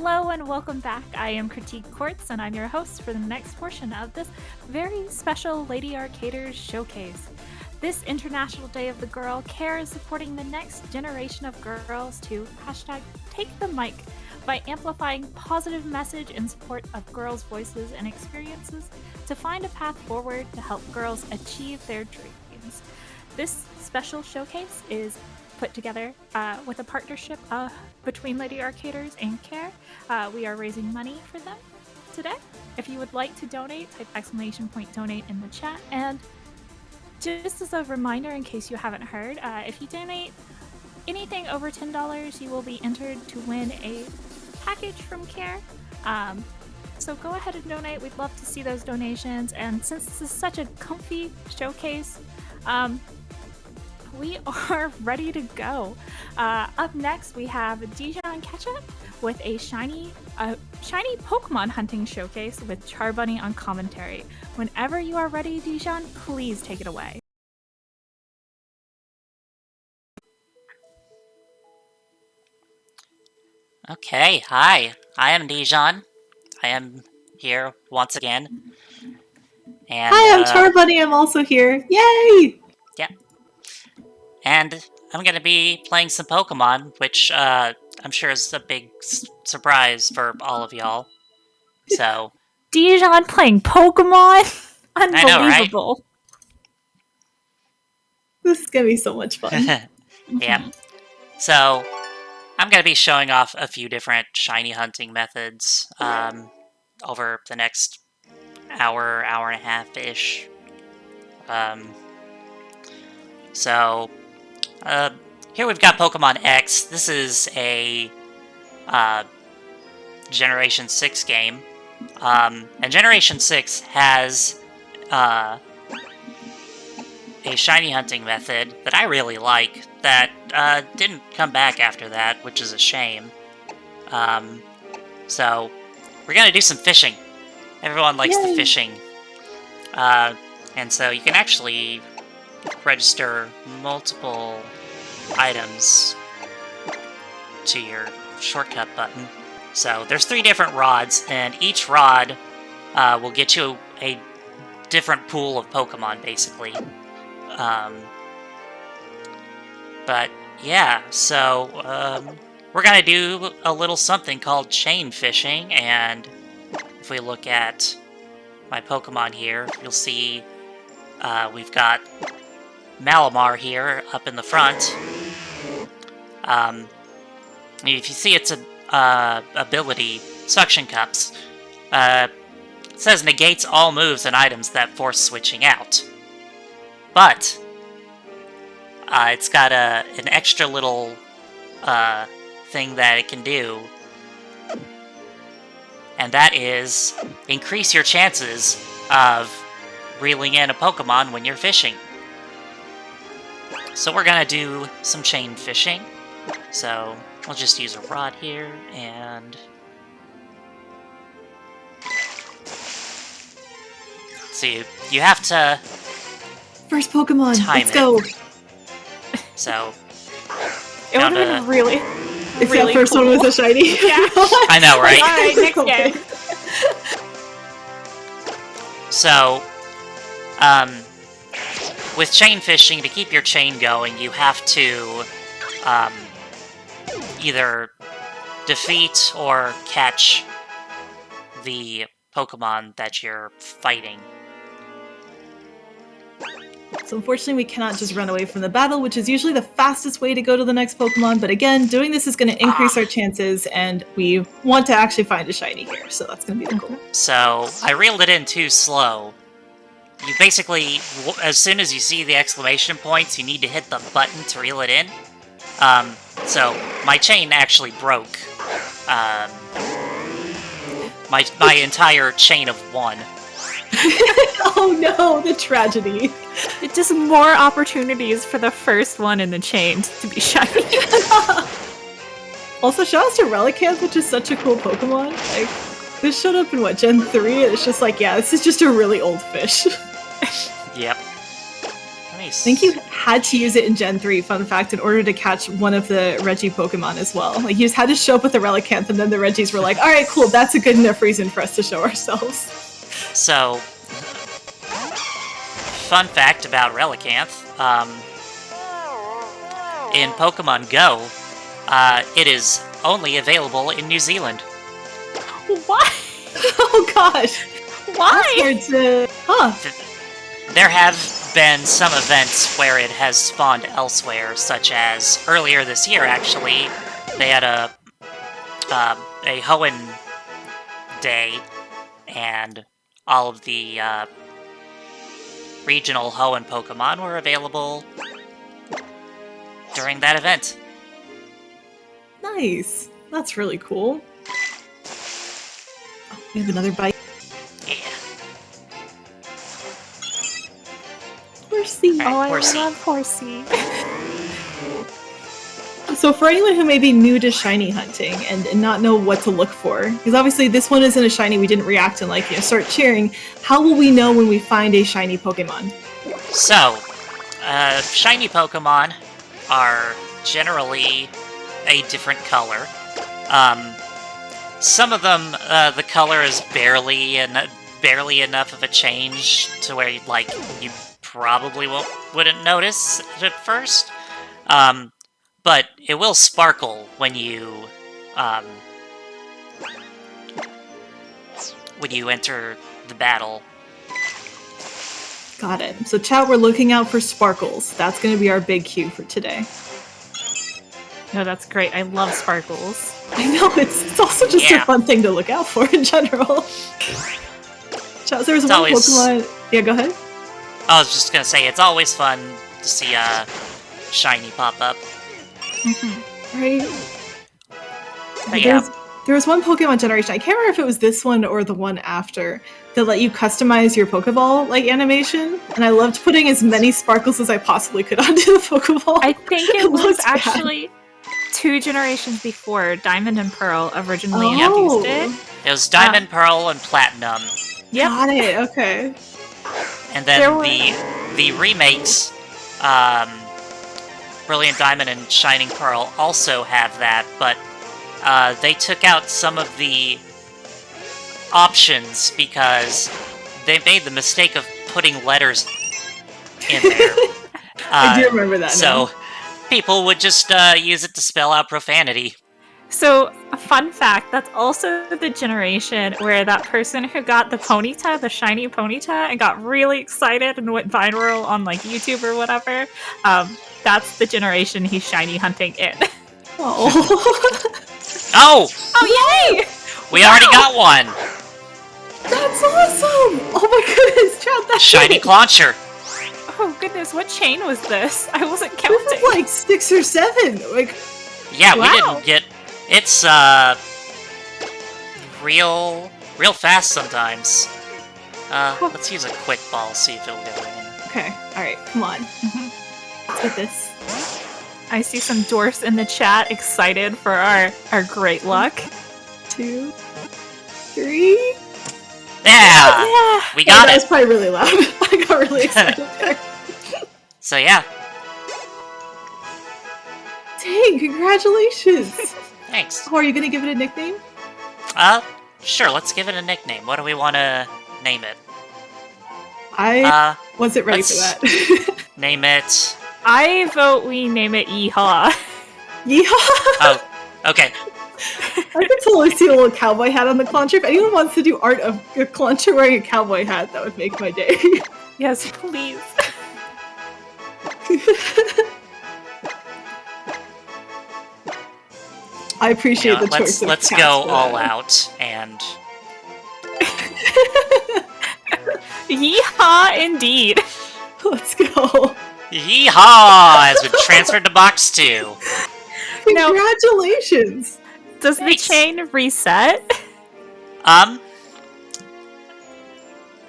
Hello and welcome back. I am Quartz and I'm your host for the next portion of this very special Lady Arcaders showcase. This International Day of the Girl, CARE is supporting the next generation of girls to #take the mic by amplifying positive message in support of girls' voices and experiences to find a path forward to help girls achieve their dreams. This special showcase is put together with a partnership between Lady Arcaders and CARE. We are raising money for them today. If you would like to donate, type !donate in the chat. And just as a reminder, in case you haven't heard, if you donate anything over $10, you will be entered to win a package from CARE. So go ahead and donate. We'd love to see those donations. And since this is such a comfy showcase, we are ready to go. Up next, we have Dijonketchup with a shiny Pokemon hunting showcase with Charbunny on commentary. Whenever you are ready, Dijon, please take it away. Okay, hi. I am Dijon. I am here once again. And, hi, I'm Charbunny. I'm also here. Yay! Yeah. And I'm going to be playing some Pokemon, which I'm sure is a big surprise for all of y'all. So, Dijon playing Pokemon? Unbelievable. I know, right? This is going to be so much fun. Yeah. So, I'm going to be showing off a few different shiny hunting methods over the next hour and a half-ish. Here we've got Pokemon X. This is a Generation 6 game. And Generation 6 has a shiny hunting method that I really like that didn't come back after that, which is a shame. So we're going to do some fishing. Everyone likes the fishing. And so you can actually register multiple items to your shortcut button. So there's 3 different rods, and each rod will get you a different pool of Pokemon, basically. But yeah, so we're gonna do a little something called chain fishing, and if we look at my Pokemon here, you'll see we've got Malamar here up in the front. If you see its ability, Suction Cups, it says negates all moves and items that force switching out. But it's got an extra little thing that it can do, and that is increase your chances of reeling in a Pokemon when you're fishing. So we're gonna do some chain fishing. So I'll just use a rod here, and see, you have to first Pokemon. Let's go. So it would have been really if that first cool. one was a shiny. Yeah. I know, right? Alright, next game. So, with chain fishing, to keep your chain going, you have to either defeat or catch the Pokemon that you're fighting. So unfortunately, we cannot just run away from the battle, which is usually the fastest way to go to the next Pokemon. But again, doing this is going to increase our chances, and we want to actually find a shiny here. So that's going to be the goal. So I reeled it in too slow. You basically, as soon as you see the exclamation points, you need to hit the button to reel it in. So my chain actually broke. My entire chain of 1. Oh no, the tragedy. It's just more opportunities for the first one in the chain to be shiny. Also, shout out to Relicanth, which is such a cool Pokemon. Like, this showed up in, Gen 3? And it's just like, yeah, this is just a really old fish. Yep. Nice. I think you had to use it in Gen 3, fun fact, in order to catch one of the Reggie Pokemon as well. Like, you just had to show up with the Relicanth, and then the Reggies were like, alright, cool, that's a good enough reason for us to show ourselves. So, fun fact about Relicanth, in Pokemon Go, it is only available in New Zealand. What? Oh gosh! Why? There have been some events where it has spawned elsewhere, such as earlier this year, actually, they had a Hoenn Day, and all of the regional Hoenn Pokemon were available during that event. Nice. That's really cool. Oh, we have another bite. Yeah. Horsey. All right, Oh, Horsey. I love Horsey. So for anyone who may be new to shiny hunting and not know what to look for, because obviously this one isn't a shiny, we didn't react and start cheering, how will we know when we find a shiny Pokemon? So, shiny Pokemon are generally a different color. Some of them, the color is barely enough of a change to where you probably wouldn't notice it at first. But it will sparkle when you enter the battle. Got it. So chat, we're looking out for sparkles. That's going to be our big cue for today. No, that's great. I love sparkles. I know, it's also just a fun thing to look out for in general. Chat, there was one Pokemon... Yeah, go ahead. I was just going to say, it's always fun to see a shiny pop up. Right? But yeah. There was one Pokemon generation, I can't remember if it was this one or the one after, that let you customize your Pokeball animation, and I loved putting as many sparkles as I possibly could onto the Pokeball. I think it was actually 2 generations before Diamond and Pearl originally introduced it. It was Diamond, Pearl, and Platinum. Yep. Got it, okay. And then the remakes, Brilliant Diamond and Shining Pearl, also have that, but they took out some of the options because they made the mistake of putting letters in there. I do remember that. So people would just use it to spell out profanity. So, a fun fact, that's also the generation where that person who got the Ponyta, the shiny Ponyta, and got really excited and went viral on YouTube or whatever, that's the generation he's shiny hunting in. Oh. Oh! Oh, yay! We already got one! That's awesome! Oh my goodness, Chad, that's Shiny Clauncher! Oh goodness, what chain was this? I wasn't This counting. was 6 or 7. Yeah, Wow. we didn't get... It's, real fast sometimes. Let's use a quick ball, see if it'll go in. Okay, alright, come on. Let's get this. I see some dwarfs in the chat excited for our great luck. 2, 3. Yeah! Yeah! We got That it! was probably really loud. I got really excited there. So yeah. Dang, congratulations! Thanks. Oh, are you gonna give it a nickname? Sure, let's give it a nickname. What do we want to name it? I wasn't ready for let's- that. Name it... I vote we name it Yeehaw. Yeah! Oh, okay. I can totally see a little cowboy hat on the Clauncher. If anyone wants to do art of a Clauncher wearing a cowboy hat, that would make my day. Yes, please. I appreciate the choice. Let's go all out and... Yeehaw, indeed. Let's go. Yeehaw! Has been transferred to box 2. Now- Congratulations. Does the Thanks. chain reset?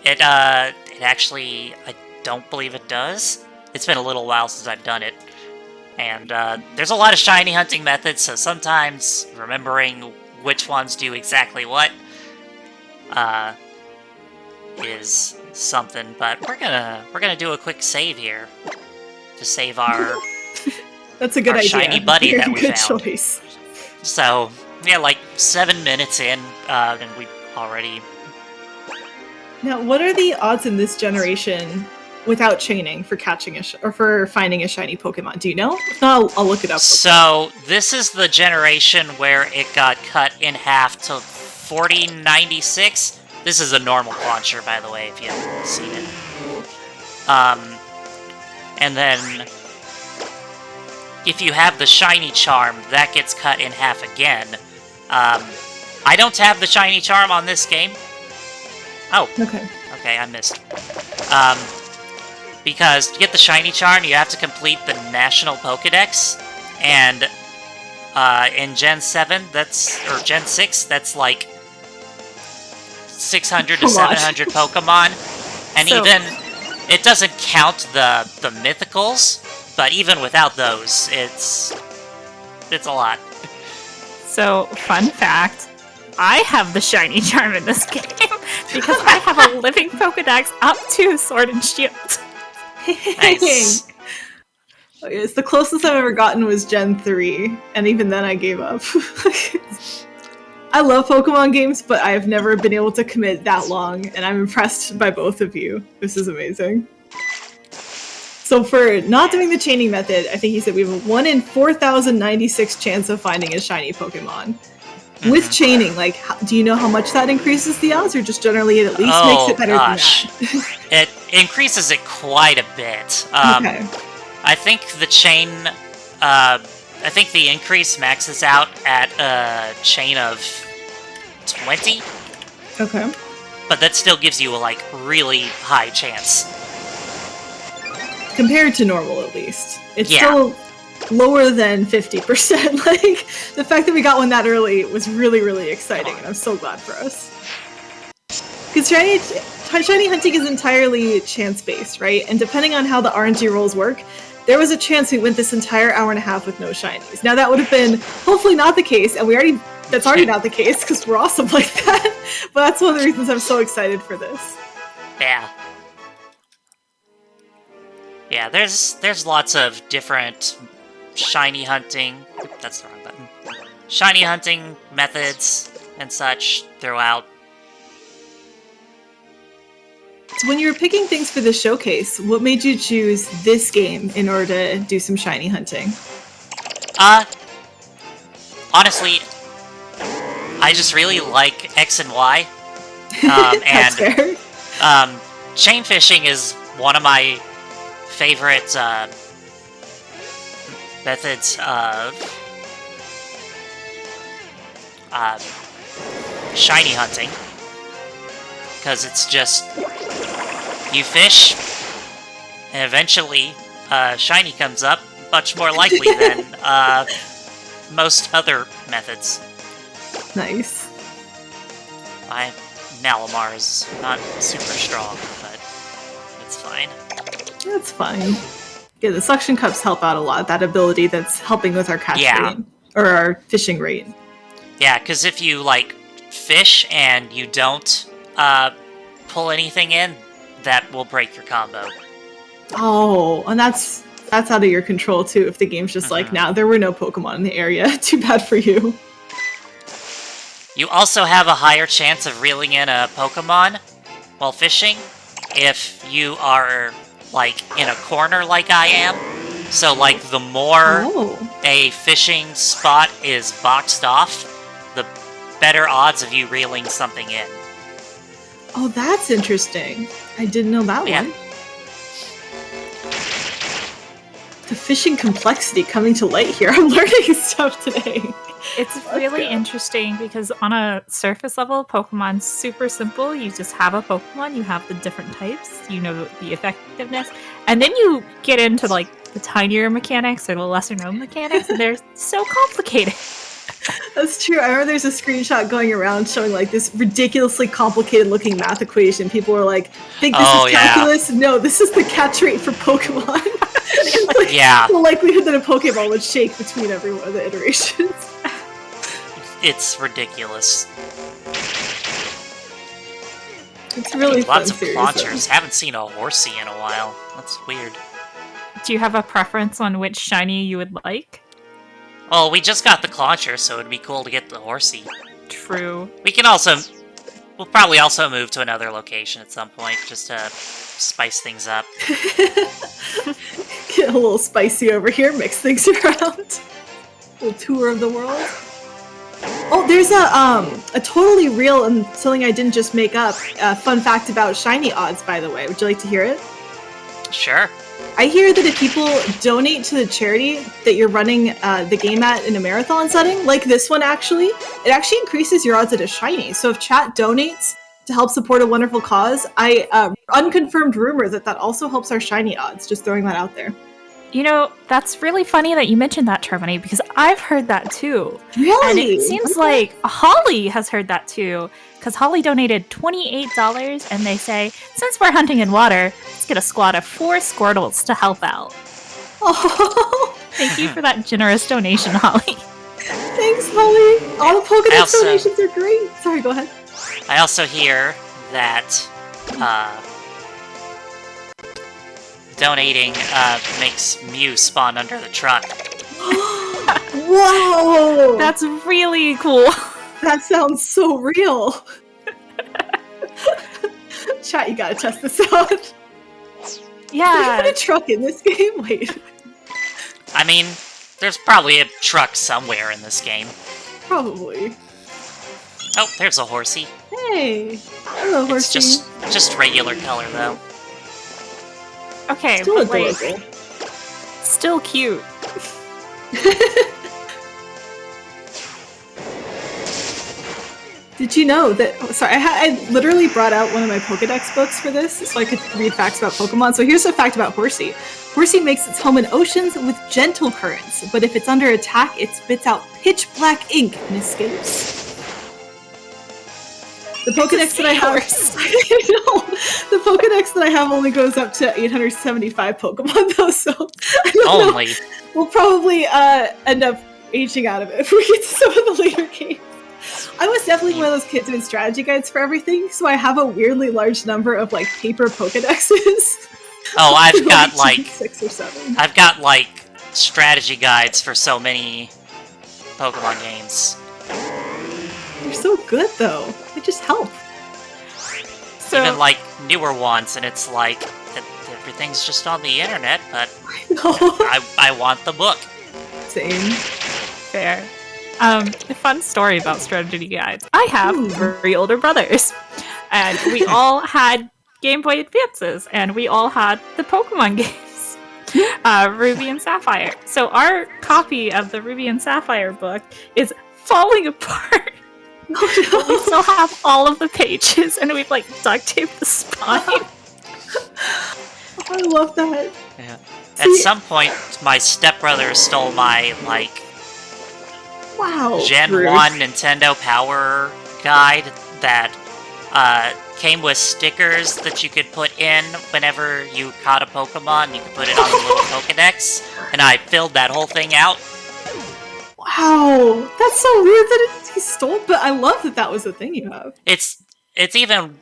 It actually, I don't believe it does. It's been a little while since I've done it. And, there's a lot of shiny hunting methods, so sometimes remembering which ones do exactly what, is something, but we're gonna do a quick save here. to save our That's a good idea. shiny buddy that we good found. Choice. So, yeah, like 7 minutes in, and we already... Now, what are the odds in this generation without chaining for catching or for finding a shiny Pokemon? Do you know? If not, I'll look it up. So, this is the generation where it got cut in half to 4096. This is a normal launcher, by the way, if you haven't seen it. And then, if you have the shiny charm, that gets cut in half again. I don't have the shiny charm on this game. Oh. Okay. Okay, I missed. Because to get the shiny charm, you have to complete the National Pokédex, and in Gen 7, or Gen 6, that's like 600 to 700 Pokemon, and even it doesn't count the mythicals, but even without those, it's a lot. So, fun fact, I have the shiny charm in this game because I have a living Pokedex up to Sword and Shield. Nice. Oh, yes, the closest I've ever gotten was Gen 3, and even then I gave up. I love Pokemon games, but I've never been able to commit that long, and I'm impressed by both of you. This is amazing. So for not doing the chaining method, I think you said we have a 1 in 4,096 chance of finding a shiny Pokemon. With chaining, like, do you know how much that increases the odds, or just generally it at least makes it better than that? It increases it quite a bit. Okay. I think the chain, I think the increase maxes out at a chain of 20. Okay. But that still gives you a, like, really high chance. Compared to normal, at least. It's still lower than 50%. Like, the fact that we got one that early was really, really exciting, and I'm so glad for us. Because shiny hunting is entirely chance-based, right? And depending on how the RNG rolls work, there was a chance we went this entire hour and a half with no shinies. Now that would have been hopefully not the case, and that's already not the case because we're awesome like that. But that's one of the reasons I'm so excited for this. Yeah. Yeah, there's lots of different shiny hunting. That's the wrong button. Shiny hunting methods and such throughout. So when you were picking things for the showcase, what made you choose this game in order to do some shiny hunting? Honestly, I just really like X and Y. That's fair. Chain fishing is one of my favorite methods of shiny hunting, because it's just you fish and eventually shiny comes up, much more likely than most other methods. Nice. My Malamar is not super strong, but it's fine. That's fine. Yeah, the suction cups help out a lot. That ability that's helping with our catch rate. Or our fishing rate. Yeah, because if you, like, fish and you don't pull anything in, that will break your combo. Oh, and that's out of your control, too. If the game's just like, nah, there were no Pokemon in the area. Too bad for you. You also have a higher chance of reeling in a Pokemon while fishing if you are, like, in a corner like I am. So, like, the more a fishing spot is boxed off, the better odds of you reeling something in. Oh, that's interesting. I didn't know that one. The fishing complexity coming to light here. I'm learning stuff today. It's really interesting because on a surface level, Pokemon's super simple. You just have a Pokemon, you have the different types, you know the effectiveness, and then you get into like the tinier mechanics or the lesser known mechanics, and they're so complicated. That's true. I remember there's a screenshot going around showing like this ridiculously complicated looking math equation. People were like, think this is calculus? Yeah. No, this is the catch rate for Pokemon. Like, the likelihood that a Pokeball would shake between every one of the iterations. It's ridiculous. It's really fun. Lots of launchers. Haven't seen a Horsey in a while. That's weird. Do you have a preference on which shiny you would like? Well, we just got the Clauncher, so it'd be cool to get the Horsey. True. We'll probably also move to another location at some point, just to spice things up. Get a little spicy over here, mix things around. A little tour of the world. Oh, there's a totally real and something I didn't just make up. Fun fact about shiny odds, by the way. Would you like to hear it? Sure. I hear that if people donate to the charity that you're running the game at in a marathon setting, like this one actually, it actually increases your odds at a shiny. So if chat donates to help support a wonderful cause, unconfirmed rumor that also helps our shiny odds. Just throwing that out there. You know, that's really funny that you mentioned that, Termini, because I've heard that too. Really? And it seems like Holly has heard that too, because Holly donated $28, and they say, since we're hunting in water, let's get a squad of 4 Squirtles to help out. Oh, Thank you for that generous donation, Holly. thanks, Holly. All the Pokédex donations are great. Sorry, go ahead. I also hear that donating makes Mew spawn under the truck. Whoa! That's really cool. That sounds so real. Chat, you gotta test this out. Yeah. Can you put a truck in this game? Wait. I mean, there's probably a truck somewhere in this game. Probably. Oh, there's a Horsey. Hey. Hello, Horsey. It's just regular color, though. Okay, Still but like, adorable. still cute. Did you know that... Sorry, I literally brought out one of my Pokédex books for this so I could read facts about Pokemon. So here's a fact about Horsey. Horsey makes its home in oceans with gentle currents, but if it's under attack, it spits out pitch black ink and escapes. The Pokédex that I have... The Pokédex that I have only goes up to 875 Pokemon, though, so... I don't know. We'll probably end up aging out of it if we get to some of the later games. I was definitely one of those kids doing strategy guides for everything, so I have a weirdly large number of, like, paper Pokédexes. Oh, I've got, like... 6 or 7. I've got, like, strategy guides for so many Pokemon games. They're so good, though. They just help. So, Even, like, newer ones, and it's like, everything's just on the internet, but I want the book. Same. fair. A fun story about strategy guides. I have 3 older brothers, and we all had Game Boy Advances, and we all had the Pokemon games, Ruby and Sapphire. So our copy of the Ruby and Sapphire book is falling apart. Oh, no. But we still have all of the pages, and we've like duct taped the spine. I love that. Yeah. At some point, my stepbrother stole my, like, Gen 1 Nintendo Power Guide that came with stickers that you could put in whenever you caught a Pokemon. You could put it on the little Pokedex, and I filled that whole thing out. Wow, that's so weird that he stole, but I love that that was a thing you have. It's even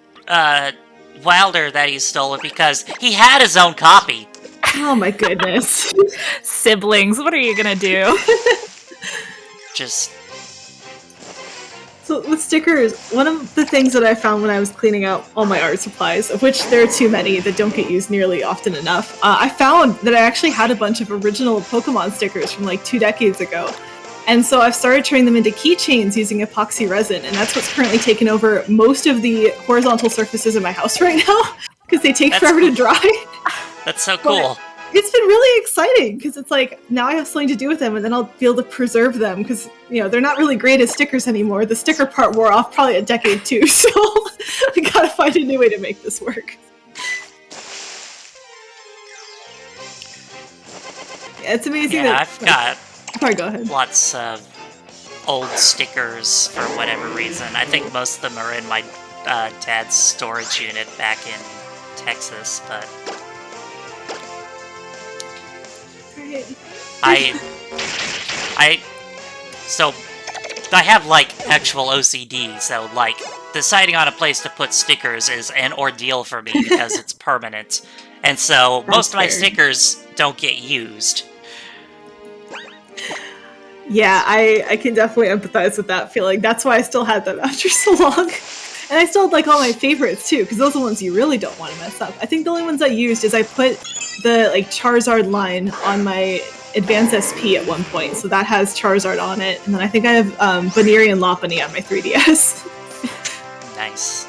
wilder that he stole it because he had his own copy. Oh my goodness. Siblings, what are you gonna do? Just... So with stickers, one of the things that I found when I was cleaning out all my art supplies, of which there are too many that don't get used nearly often enough, I found that I actually had a bunch of original Pokemon stickers from like 2 decades ago. And so I've started turning them into keychains using epoxy resin, and that's what's currently taken over most of the horizontal surfaces in my house right now, because they take forever to dry. That's so cool. But it's been really exciting, because it's like, now I have something to do with them, and then I'll be able to preserve them, because, you know, they're not really great as stickers anymore. The sticker part wore off probably a decade too, so I gotta find a new way to make this work. Yeah, it's amazing that... I've got... Sorry, go ahead. Lots of old stickers for whatever reason. I think most of them are in my dad's storage unit back in Texas, but... So, I have, like, actual OCD, so, like, deciding on a place to put stickers is an ordeal for me because it's permanent. And so most of my fair. stickers don't get used. Yeah, I can definitely empathize with that feeling. That's why I still had them after so long. And I still had like all my favorites too, because those are the ones you really don't want to mess up. I think the only ones I used is I put the like Charizard line on my Advanced SP at one point, so that has Charizard on it. And then I think I have Baneri and Lopunny on my 3DS. Nice.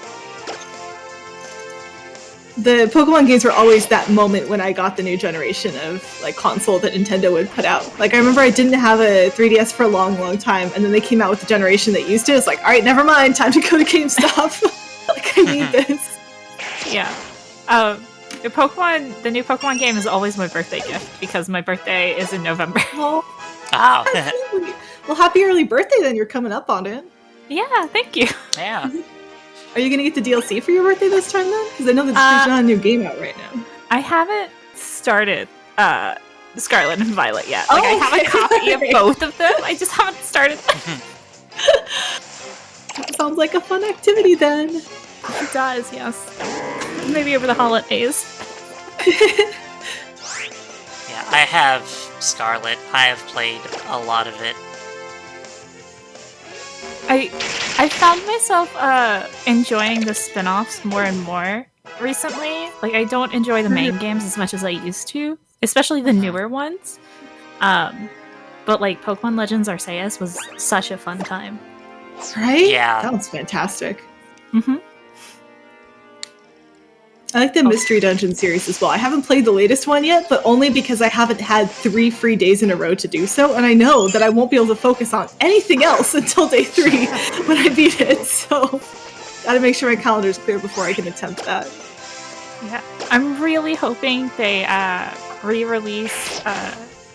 The Pokemon games were always that moment when I got the new generation of like console that Nintendo would put out. Like I remember I didn't have a 3DS for a long time, and then they came out with the generation that used it. It's like, all right, never mind, time to go to GameStop. Like I need this. Yeah. The new Pokemon game is always my birthday gift because my birthday is in November. Oh, Wow. absolutely. Well, happy early birthday then. You're coming up on it. Yeah, thank you. Yeah. Are you gonna get the DLC for your birthday this time then? Because I know that there's not a new game out right now. I haven't started Scarlet and Violet yet. Like I have a okay. copy of both of them. I just haven't started them. That sounds like a fun activity then. It does, yes. Maybe over the holidays. Yeah, I have Scarlet. I have played a lot of it. I found myself enjoying the spin-offs more and more recently. Like I don't enjoy the main games as much as I used to, especially the newer ones. But like Pokemon Legends Arceus was such a fun time. Right? Yeah. That was fantastic. Mm-hmm. I like the Mystery Dungeon series as well. I haven't played the latest one yet, but only because I haven't had 3 free days in a row to do so, and I know that I won't be able to focus on anything else until day 3 when I beat it, so gotta make sure my calendar's clear before I can attempt that. Yeah, I'm really hoping they re-release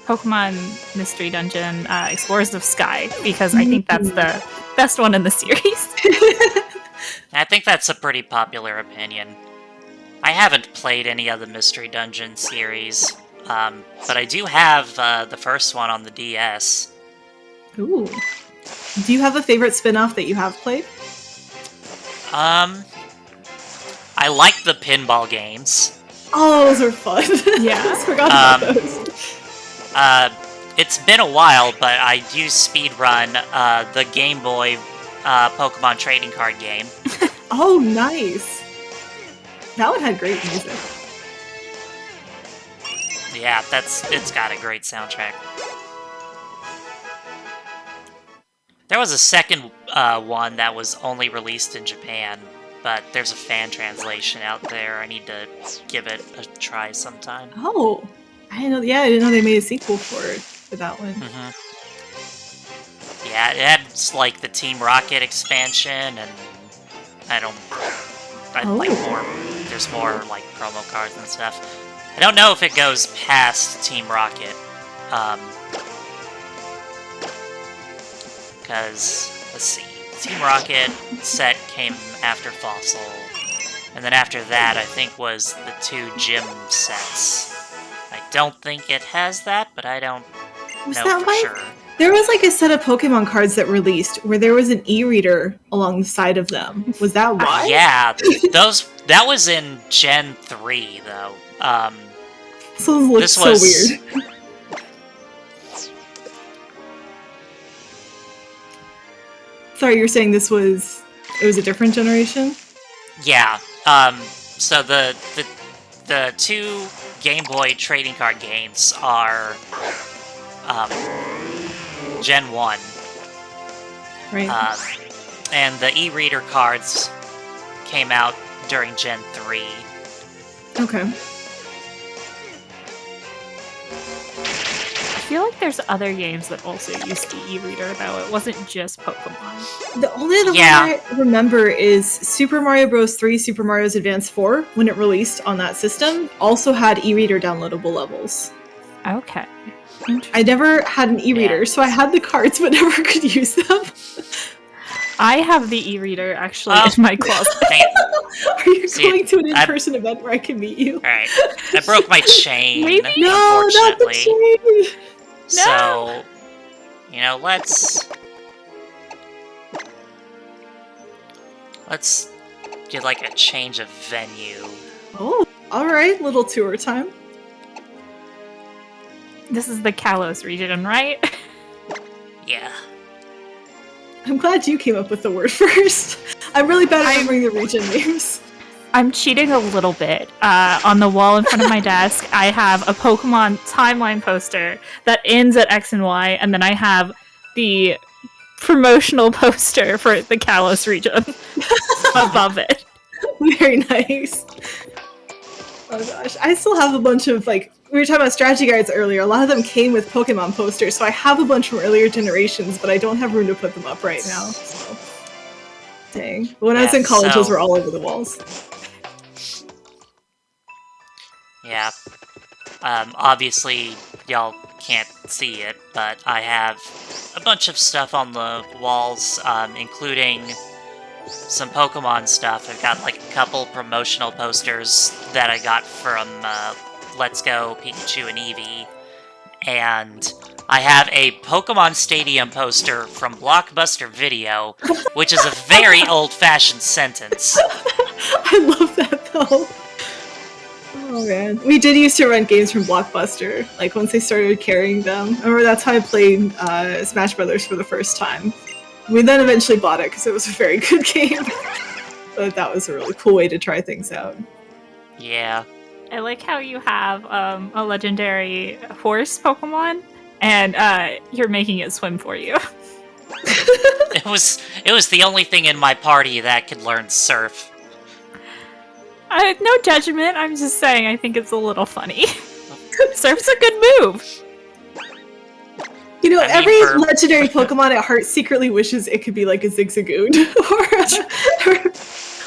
Pokemon Mystery Dungeon Explorers of Sky, because I think that's the best one in the series. I think that's a pretty popular opinion. I haven't played any of the Mystery Dungeon series, but I do have the first one on the DS. Ooh. Do you have a favorite spin-off that you have played? I like the pinball games. Oh, those are fun. Yeah. I just forgot about those. It's been a while, but I do speedrun the Game Boy Pokemon trading card game. Oh, nice. That one had great music. Yeah, it's got a great soundtrack. There was a second one that was only released in Japan, but there's a fan translation out there. I need to give it a try sometime. Oh, I didn't know. Yeah, I didn't know they made a sequel for that one. Yeah, it had like the Team Rocket expansion, and I'd like more. There's more like promo cards and stuff. I don't know if it goes past Team Rocket, because let's see, Team Rocket set came after Fossil, and then after that, I think was the 2 gym sets. I don't think it has that, but I don't know for sure. There was like a set of Pokemon cards that released where there was an e-reader along the side of them. Was that why? Yeah, that was in Gen 3 though. So this looks so weird. Sorry, you're saying it was a different generation? Yeah. So the 2 Game Boy trading card games are Gen 1. Right. And the e-reader cards came out during Gen 3. Okay. I feel like there's other games that also used the e-reader, though. It wasn't just Pokemon. The only other one I remember is Super Mario Bros. 3 Super Mario's Advance 4, when it released on that system, also had e-reader downloadable levels. Okay. I never had an e-reader, so I had the cards but never could use them. I have the e-reader actually in my closet. Are you going to an in-person event where I can meet you? Alright. I broke my chain, Maybe? No, not the unfortunately. chain! So, let's get like a change of venue. Oh. All right, little tour time. This is the Kalos region, right? Yeah. I'm glad you came up with the word first. I'm really bad at remembering the region names. I'm cheating a little bit. On the wall in front of my desk, I have a Pokemon timeline poster that ends at X and Y, and then I have the promotional poster for the Kalos region above it. Very nice. Oh gosh, I still have a bunch of, like, we were talking about strategy guides earlier. A lot of them came with Pokemon posters, so I have a bunch from earlier generations, but I don't have room to put them up right now. So. Dang. But when I was in college, those were all over the walls. Yeah. Obviously, y'all can't see it, but I have a bunch of stuff on the walls, including some Pokemon stuff. I've got like a couple promotional posters that I got from Let's Go Pikachu and Eevee, and I have a Pokemon Stadium poster from Blockbuster Video, which is a very old-fashioned sentence. I love that though. Oh man, we did used to rent games from Blockbuster, like once they started carrying them. I remember that's how I played Smash Brothers for the first time. We then eventually bought it because it was a very good game. But that was a really cool way to try things out. Yeah. I like how you have a legendary horse Pokemon, and you're making it swim for you. It was the only thing in my party that could learn Surf. No judgment, I'm just saying I think it's a little funny. Surf's a good move! You know, every legendary Pokemon at heart secretly wishes it could be like a Zigzagoon or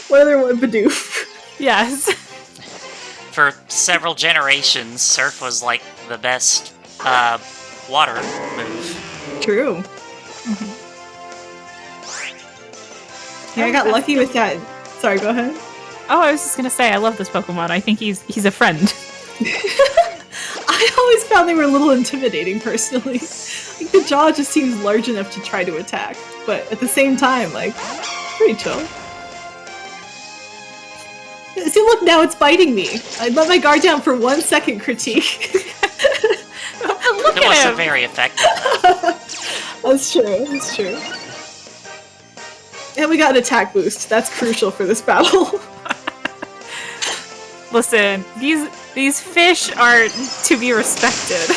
one other one, Bidoof. Yes. For several generations, Surf was like the best water move. True. Mm-hmm. Yeah, I got lucky with that. Sorry, go ahead. Oh, I was just gonna say, I love this Pokemon. I think he's a friend. I always found they were a little intimidating, personally. Like, the jaw just seems large enough to try to attack, but at the same time, like, pretty chill. See, look, now it's biting me. I let my guard down for 1 second, Critique. Look it at wasn't him. very effective. That's true, that's true. And we got an attack boost. That's crucial for this battle. Listen, these fish are to be respected.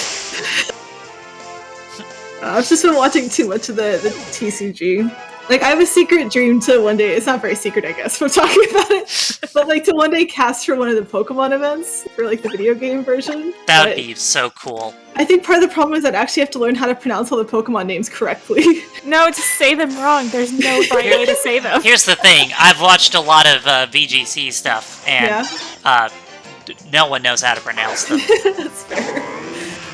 I've just been watching too much of the TCG. Like, I have a secret dream to one day, it's not very secret, I guess, from talking about it, but like to one day cast for one of the Pokemon events, for like the video game version. That would be so cool. I think part of the problem is that I actually have to learn how to pronounce all the Pokemon names correctly. No, just say them wrong. There's no right way to say them. Here's the thing, I've watched a lot of VGC stuff, and no one knows how to pronounce them. That's fair.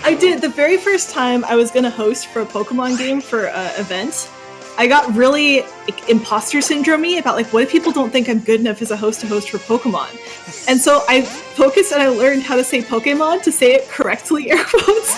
I did, the very first time I was going to host for a Pokemon game for an event, I got really imposter syndrome-y about, like, what if people don't think I'm good enough as a host to host for Pokemon? And so I focused and I learned how to say Pokemon, to say it correctly, air quotes.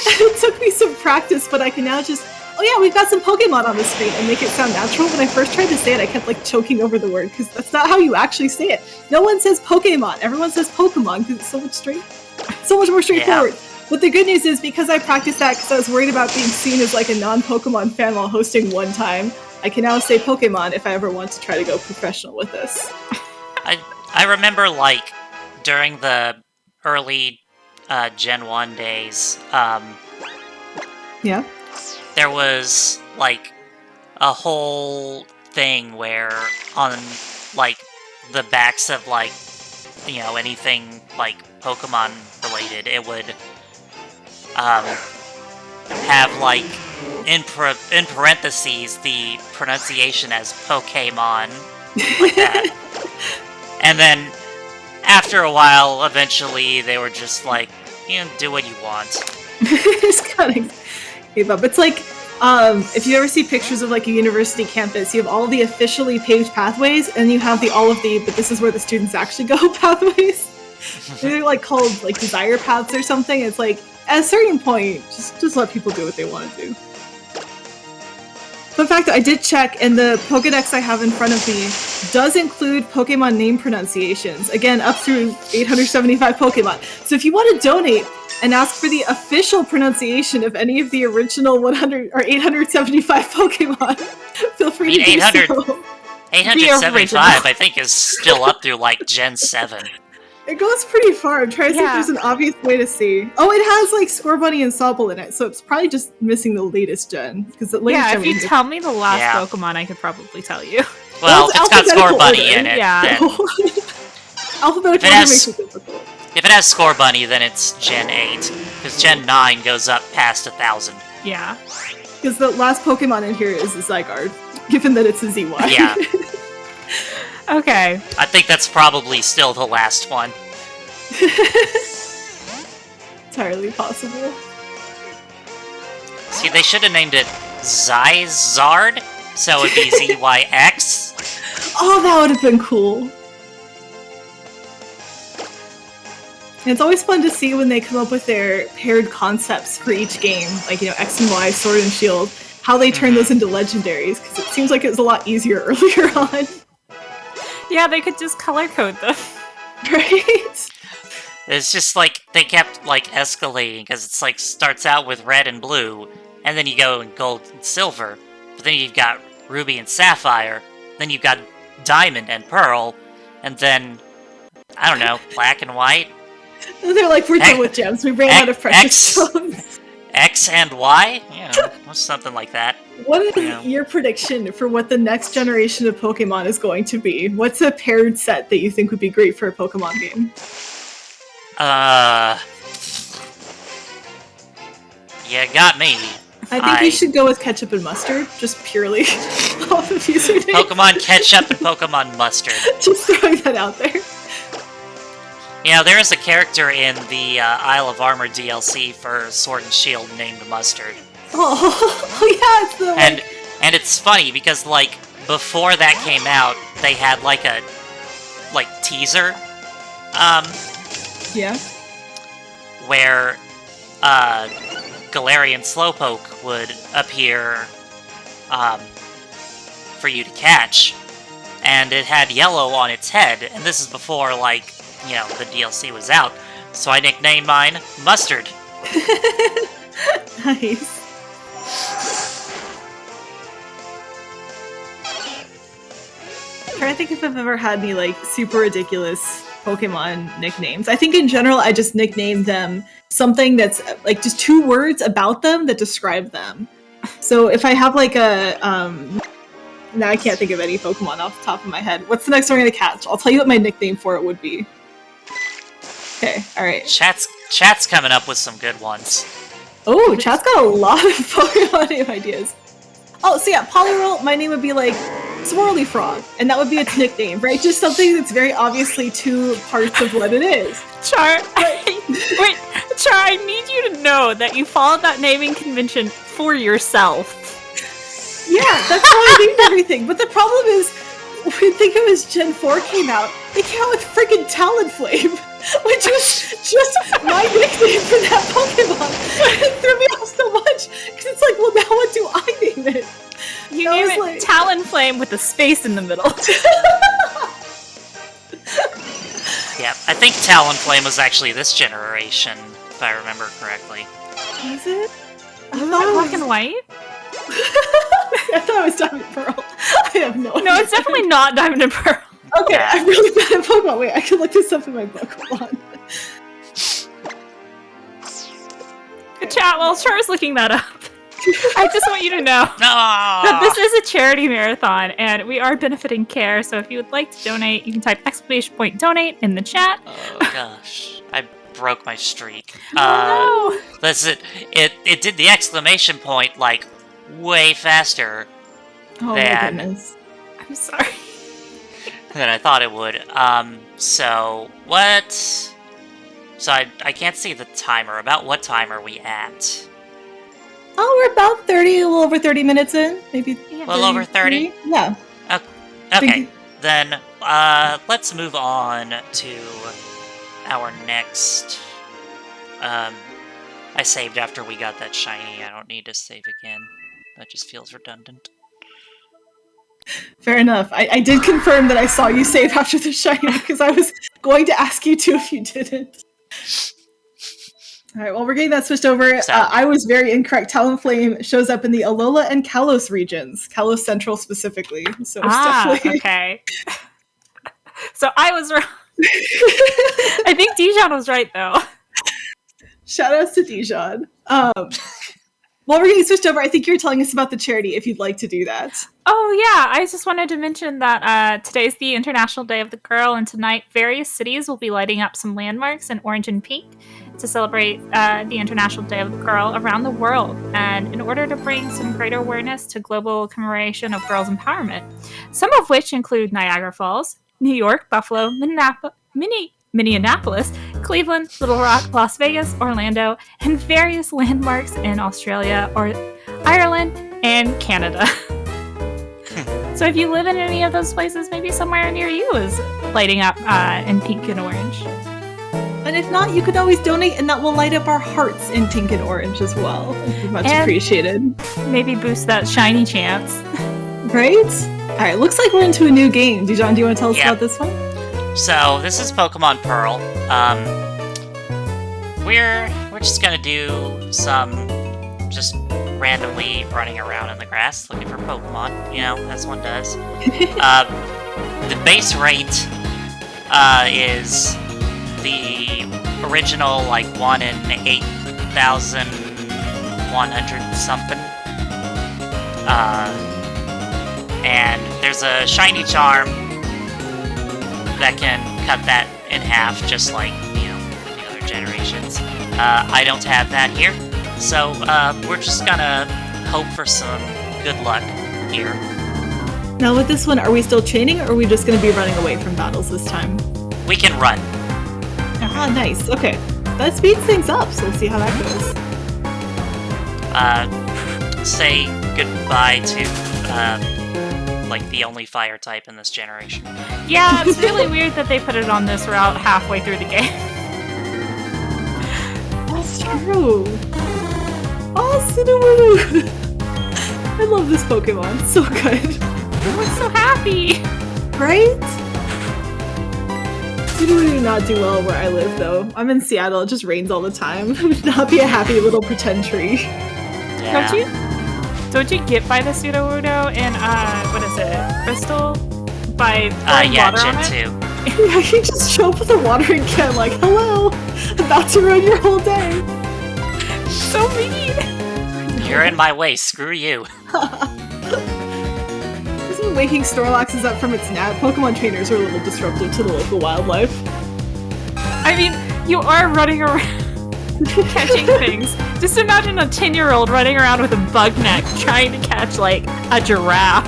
And it took me some practice, but I can now just, oh yeah, we've got some Pokemon on the screen, and make it sound natural. When I first tried to say it, I kept, like, choking over the word, because that's not how you actually say it. No one says Pokemon. Everyone says Pokemon, because it's so much more straightforward. Yeah. But the good news is, because I practiced that because I was worried about being seen as like a non-Pokemon fan while hosting one time, I can now say Pokemon if I ever want to try to go professional with this. I remember, like, during the early Gen 1 days, yeah, there was, like, a whole thing where on, like, the backs of, like, you know, anything, like, Pokemon related, it would have, like, in parentheses, the pronunciation as Pokemon, like that. And then, after a while, eventually, they were just like, you know, do what you want. Just kind of gave up. It's like, if you ever see pictures of, like, a university campus, you have all the officially paved pathways, and you have all of the, but this is where the students actually go, pathways. They're, like, called, like, desire paths or something. It's like, at a certain point, just let people do what they want to do. Fun fact, I did check, and the Pokédex I have in front of me does include Pokemon name pronunciations. Again, up through 875 Pokemon. So if you want to donate and ask for the official pronunciation of any of the original 100 or 875 Pokemon, feel free to do so. 875, I think, is still up through, like, Gen 7. It goes pretty far. I'm trying to see if there's an obvious way to see. Oh, it has like Scorbunny and Sobble in it, so it's probably just missing the latest gen. Because the latest gen. If you tell me the last Pokemon, I could probably tell you. Well, if it's got Scorbunny in it, then... Alphabetical order makes it difficult. If it has Scorbunny, then it's Gen 8. Because Gen 9 goes up past 1,000. Yeah. Because the last Pokemon in here is a Zygarde, given that it's a ZY. Yeah. Okay. I think that's probably still the last one. Entirely possible. See, they should have named it Zyzard, so it'd be ZYX. Oh, that would have been cool. And it's always fun to see when they come up with their paired concepts for each game, like, you know, X and Y, Sword and Shield, how they turn those into legendaries, because it seems like it was a lot easier earlier on. Yeah, they could just color code them. Right? It's just like, they kept, like, escalating, because it's like, starts out with red and blue, and then you go in gold and silver, but then you've got ruby and sapphire, then you've got diamond and pearl, and then, I don't know, black and white? They're like, we're done with gems, we ran out of precious stones. X and Y? You know, something like that. What is your prediction for what the next generation of Pokemon is going to be? What's a paired set that you think would be great for a Pokemon game? You got me. I think you should go with ketchup and mustard, just purely off of username. Pokemon Ketchup and Pokemon Mustard. Just throwing that out there. You know, there is a character in the Isle of Armor DLC for Sword and Shield named Mustard. Oh yeah, it's the and it's funny because like before that came out, they had like a teaser, where Galarian Slowpoke would appear for you to catch, and it had yellow on its head, and this is before like, you know, the DLC was out, so I nicknamed mine Mustard. Nice. I'm trying to think if I've ever had any like super ridiculous Pokemon nicknames. I think in general I just nickname them something that's like just 2 words about them that describe them. So if I have like a now I can't think of any Pokemon off the top of my head. What's the next one I'm gonna catch? I'll tell you what my nickname for it would be. Okay, alright. Chat's coming up with some good ones. Oh, Chat's got a lot of Pokemon name ideas. Oh, so yeah, Poliwhirl, my name would be like Swirly Frog, and that would be its nickname, right? Just something that's very obviously 2 parts of what it is. Char, I need you to know that you followed that naming convention for yourself. Yeah, that's how I named everything. But the problem is, when I think it was Gen 4 came out, they came out with freaking Talonflame, which was just my nickname for that Pokemon. It threw me off so much, because it's like, well, now what do I name it? You name it like... Talonflame with a space in the middle. Yeah, I think Talonflame was actually this generation, if I remember correctly. Is it? Isn't that black and white? I thought it was Diamond and Pearl. I have no idea. No, it's definitely not Diamond and Pearl. Okay, I'm really bad at Pokemon. Wait, I can look this up in my book. Hold on. Chat, while Char's looking that up, I just want you to know that this is a charity marathon, and we are benefiting CARE, so if you would like to donate, you can type !donate in the chat. Oh gosh, I broke my streak. Oh no! That's it. It did the exclamation point, like, way faster my goodness. I'm sorry. Than I thought it would. So, what? So I can't see the timer. About what time are we at? Oh, we're about 30, a little over 30 minutes in. Maybe a little over 30? Yeah. Okay, then let's move on to our next... I saved after we got that shiny. I don't need to save again. That just feels redundant. Fair enough. I did confirm that I saw you save after the shiny because I was going to ask you to if you didn't. All right, well, we're getting that switched over. I was very incorrect. Talonflame shows up in the Alola and Kalos regions, Kalos Central specifically. So it's definitely... okay. So I was wrong. I think Dijon was right, though. Shoutouts to Dijon. While we're getting switched over, I think you're telling us about the charity, if you'd like to do that. Oh, yeah. I just wanted to mention that today's the International Day of the Girl, and tonight various cities will be lighting up some landmarks in orange and pink to celebrate the International Day of the Girl around the world, and in order to bring some greater awareness to global commemoration of girls' empowerment, some of which include Niagara Falls, New York, Buffalo, Minneapolis, Cleveland, Little Rock, Las Vegas, Orlando, and various landmarks in Australia or Ireland and Canada. So if you live in any of those places, maybe somewhere near you is lighting up in pink and orange. And if not, you could always donate, and that will light up our hearts in pink and orange as well. Much appreciated. Maybe boost that shiny chance. Right? All right, looks like we're into a new game. Dijon, do you want to tell us about this one? So this is Pokemon Pearl. We're just gonna do some just randomly running around in the grass looking for Pokemon, as one does. The base rate is the original 1 in 8,100 something. And there's a shiny charm that can cut that in half, just like the other generations. I don't have that here, so we're just gonna hope for some good luck here. Now with this one, are we still training, or are we just gonna be running away from battles this time? We can run. Ah, nice. Okay, that speeds things up, so we'll see how that goes. Say goodbye to the only fire type in this generation. Yeah, it's really weird that they put it on this route halfway through the game. That's true. Oh, Sudowoodo! I love this Pokemon. It's so good. I'm so happy. Right? Sudowoodo do not do well where I live, though. I'm in Seattle. It just rains all the time. It would not be a happy little pretend tree. Yeah. Don't you get by the Sudowoodo in, what is it, Crystal? By pouring water Gen on it? 2. Yeah, you just show up with a watering can like, hello, about to ruin your whole day. So mean! You're in my way, screw you. Isn't waking Snorlaxes up from its nap? Pokemon trainers are a little disruptive to the local wildlife. I mean, you are running around catching things. Just imagine a 10-year-old running around with a bug neck trying to catch, a giraffe.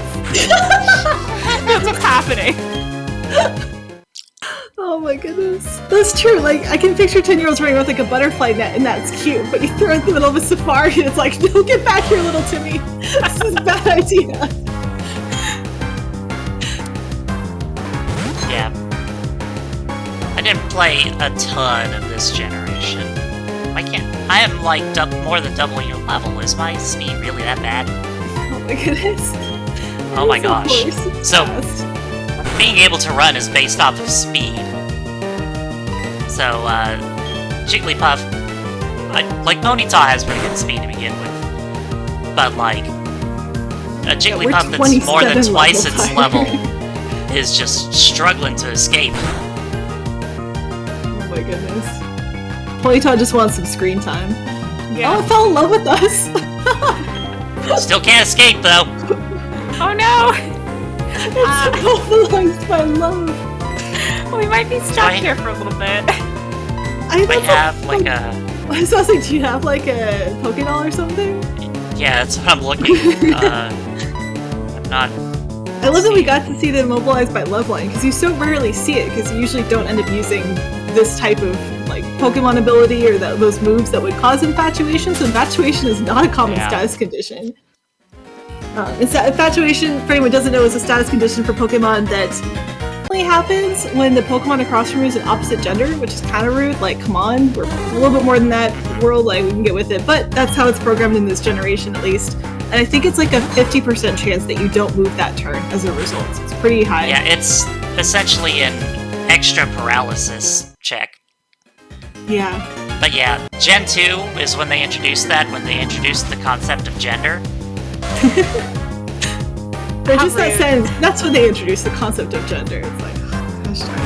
That's what's happening. Oh my goodness. That's true. I can picture 10-year-olds running with, a butterfly net, and that's cute. But you throw it in the middle of a safari, and it's like, no, get back here, little Timmy. This is a bad idea. Yeah. I didn't play a ton of this generation. I am more than double your level. Is my speed really that bad? Oh my goodness. Oh my gosh. So, being able to run is based off of speed. So, Jigglypuff, Ponyta has pretty good speed to begin with. But, a Jigglypuff that's more than twice its level is just struggling to escape. Oh my goodness. Ponyta just wants some screen time. Yeah. Oh, it fell in love with us! Still can't escape, though! Oh no! It still belongs to my love! We might be stuck here for a little bit. I have, I was about to say, do you have, a Pokédoll or something? Yeah, that's what I'm looking for. I'm not... I love that we got to see the Immobilized by Loveline, because you so rarely see it, because you usually don't end up using this type of Pokemon ability or those moves that would cause infatuation. So infatuation is not a common status condition. Infatuation, for anyone who doesn't know, is a status condition for Pokemon that only happens when the Pokemon across from you is an opposite gender, which is kind of rude. Come on, we're a little bit more than that world. We can get with it, but that's how it's programmed in this generation, at least. and I think it's like a 50% chance that you don't move that turn as a result. It's pretty high. Yeah, it's essentially an extra paralysis check. Yeah. But yeah, Gen 2 is when they introduced that, when they introduced the concept of gender. But just that sense, that's when they introduced the concept of gender. It's like, oh, gosh darn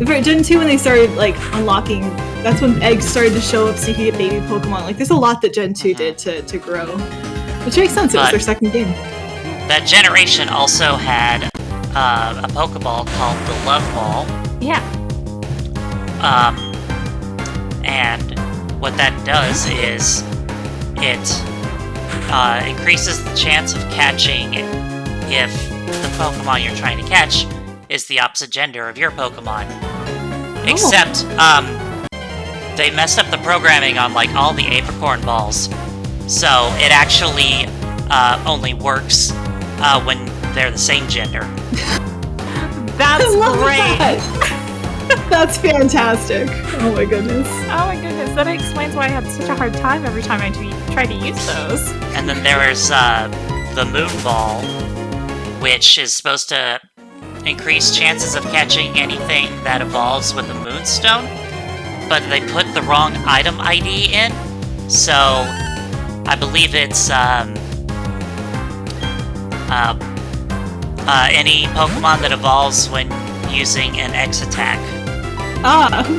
it. For Gen 2, when they started, like, unlocking, that's when eggs started to show up so you could get baby Pokemon. Like, there's a lot that Gen 2 did to grow. Which makes sense, it was their second game. That generation also had a Pokeball called the Love Ball. Yeah. And what that does is it increases the chance of catching if the Pokemon you're trying to catch is the opposite gender of your Pokemon. Except, they messed up the programming on, like, all the apricorn balls. So it actually only works when they're the same gender. That's great! That. That's fantastic. Oh my goodness. Oh my goodness, that explains why I had such a hard time every time I tried to use those. And then there's the Moon Ball, which is supposed to increase chances of catching anything that evolves with a Moonstone, but they put the wrong item ID in, so I believe it's any Pokemon that evolves when using an X attack.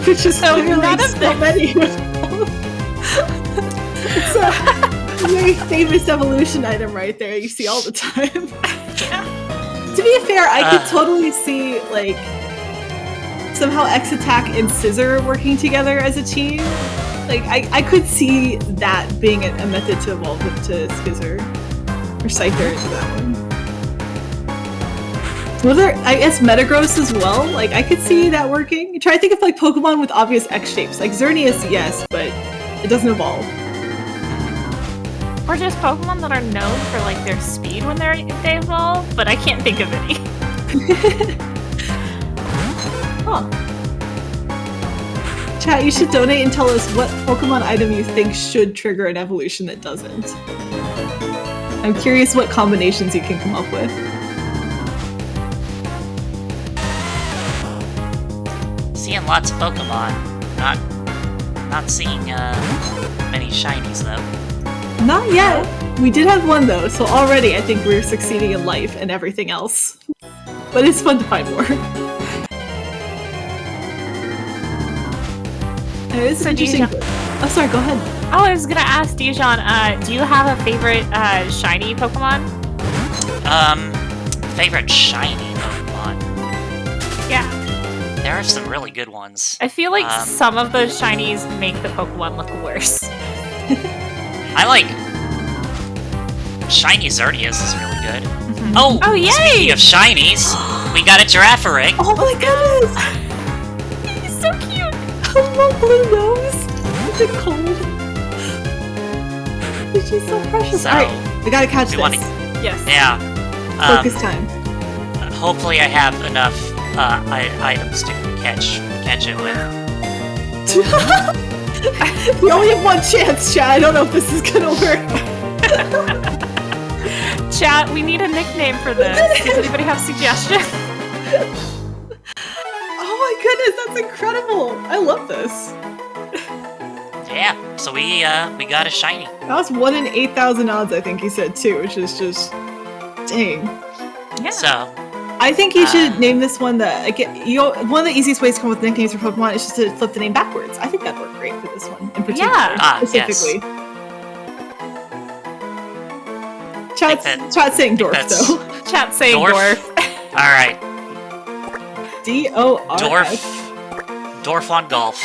Which is so none of so many. It's a very famous evolution item right there. You see all the time. To be fair, I could totally see like somehow X attack and Scissor working together as a team. Like I could see that being a method to evolve into Scissor or Scyther into that one. Well, there, I guess Metagross as well. Like, I could see that working. Try to think of, like, Pokemon with obvious X shapes. Like, Xerneas, yes, but it doesn't evolve. Or just Pokemon that are known for, like, their speed when they evolve, but I can't think of any. Huh. Chat, you should donate and tell us what Pokemon item you think should trigger an evolution that doesn't. I'm curious what combinations you can come up with. Seeing lots of Pokemon, not seeing many shinies though. Not yet. We did have one though, so already I think we're succeeding in life and everything else. But it's fun to find more. This is interesting. Oh, sorry. Go ahead. Oh, I was gonna ask Dijon. Do you have a favorite shiny Pokemon? Favorite shiny Pokemon? Yeah. There are some really good ones. I feel like some of those shinies make the Pokemon look worse. I like Shiny Xerneas is really good. Mm-hmm. Oh, yay! Speaking of shinies, we got a Girafarig. Oh my goodness! He's so cute! I love Blue Nose! Is it cold? She's so precious. So, alright, I gotta catch this. Yes. Yeah. Focus time. Hopefully I have enough items to catch it with. We only have one chance, chat. I don't know if this is gonna work. Chat, we need a nickname for this. Does anybody have suggestions? Oh my goodness, that's incredible! I love this. Yeah, so we got a shiny. That was 1 in 8,000 odds, I think he said too, which is just dang. Yeah. So I think you should name this one one of the easiest ways to come up with nicknames for Pokemon is just to flip the name backwards. I think that'd work great for this one in particular, specifically. Yes. Chat saying dwarf though. Chat saying dwarf. All right. D-O-R-F. Dwarf on golf.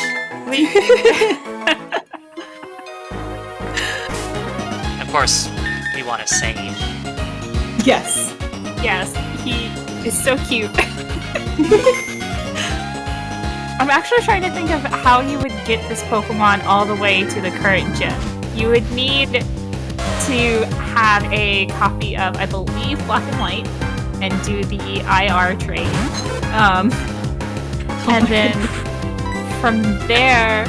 Of course, we want to save. Yes. Yes, he is so cute. I'm actually trying to think of how you would get this Pokemon all the way to the current gen. You would need to have a copy of, I believe, Black and White, and do the IR trade. And then from there,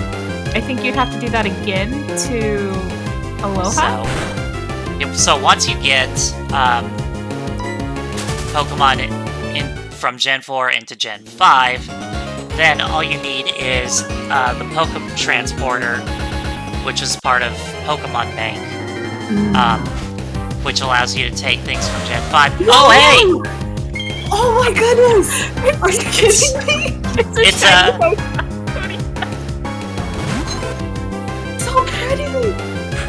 I think you'd have to do that again to Aloha. So once you get Pokemon from Gen 4 into Gen 5, then all you need is the Pokemon Transporter, which is part of Pokemon Bank, which allows you to take things from Gen 5. No! Oh, hey! Oh my goodness! Are you kidding me? It's so pretty!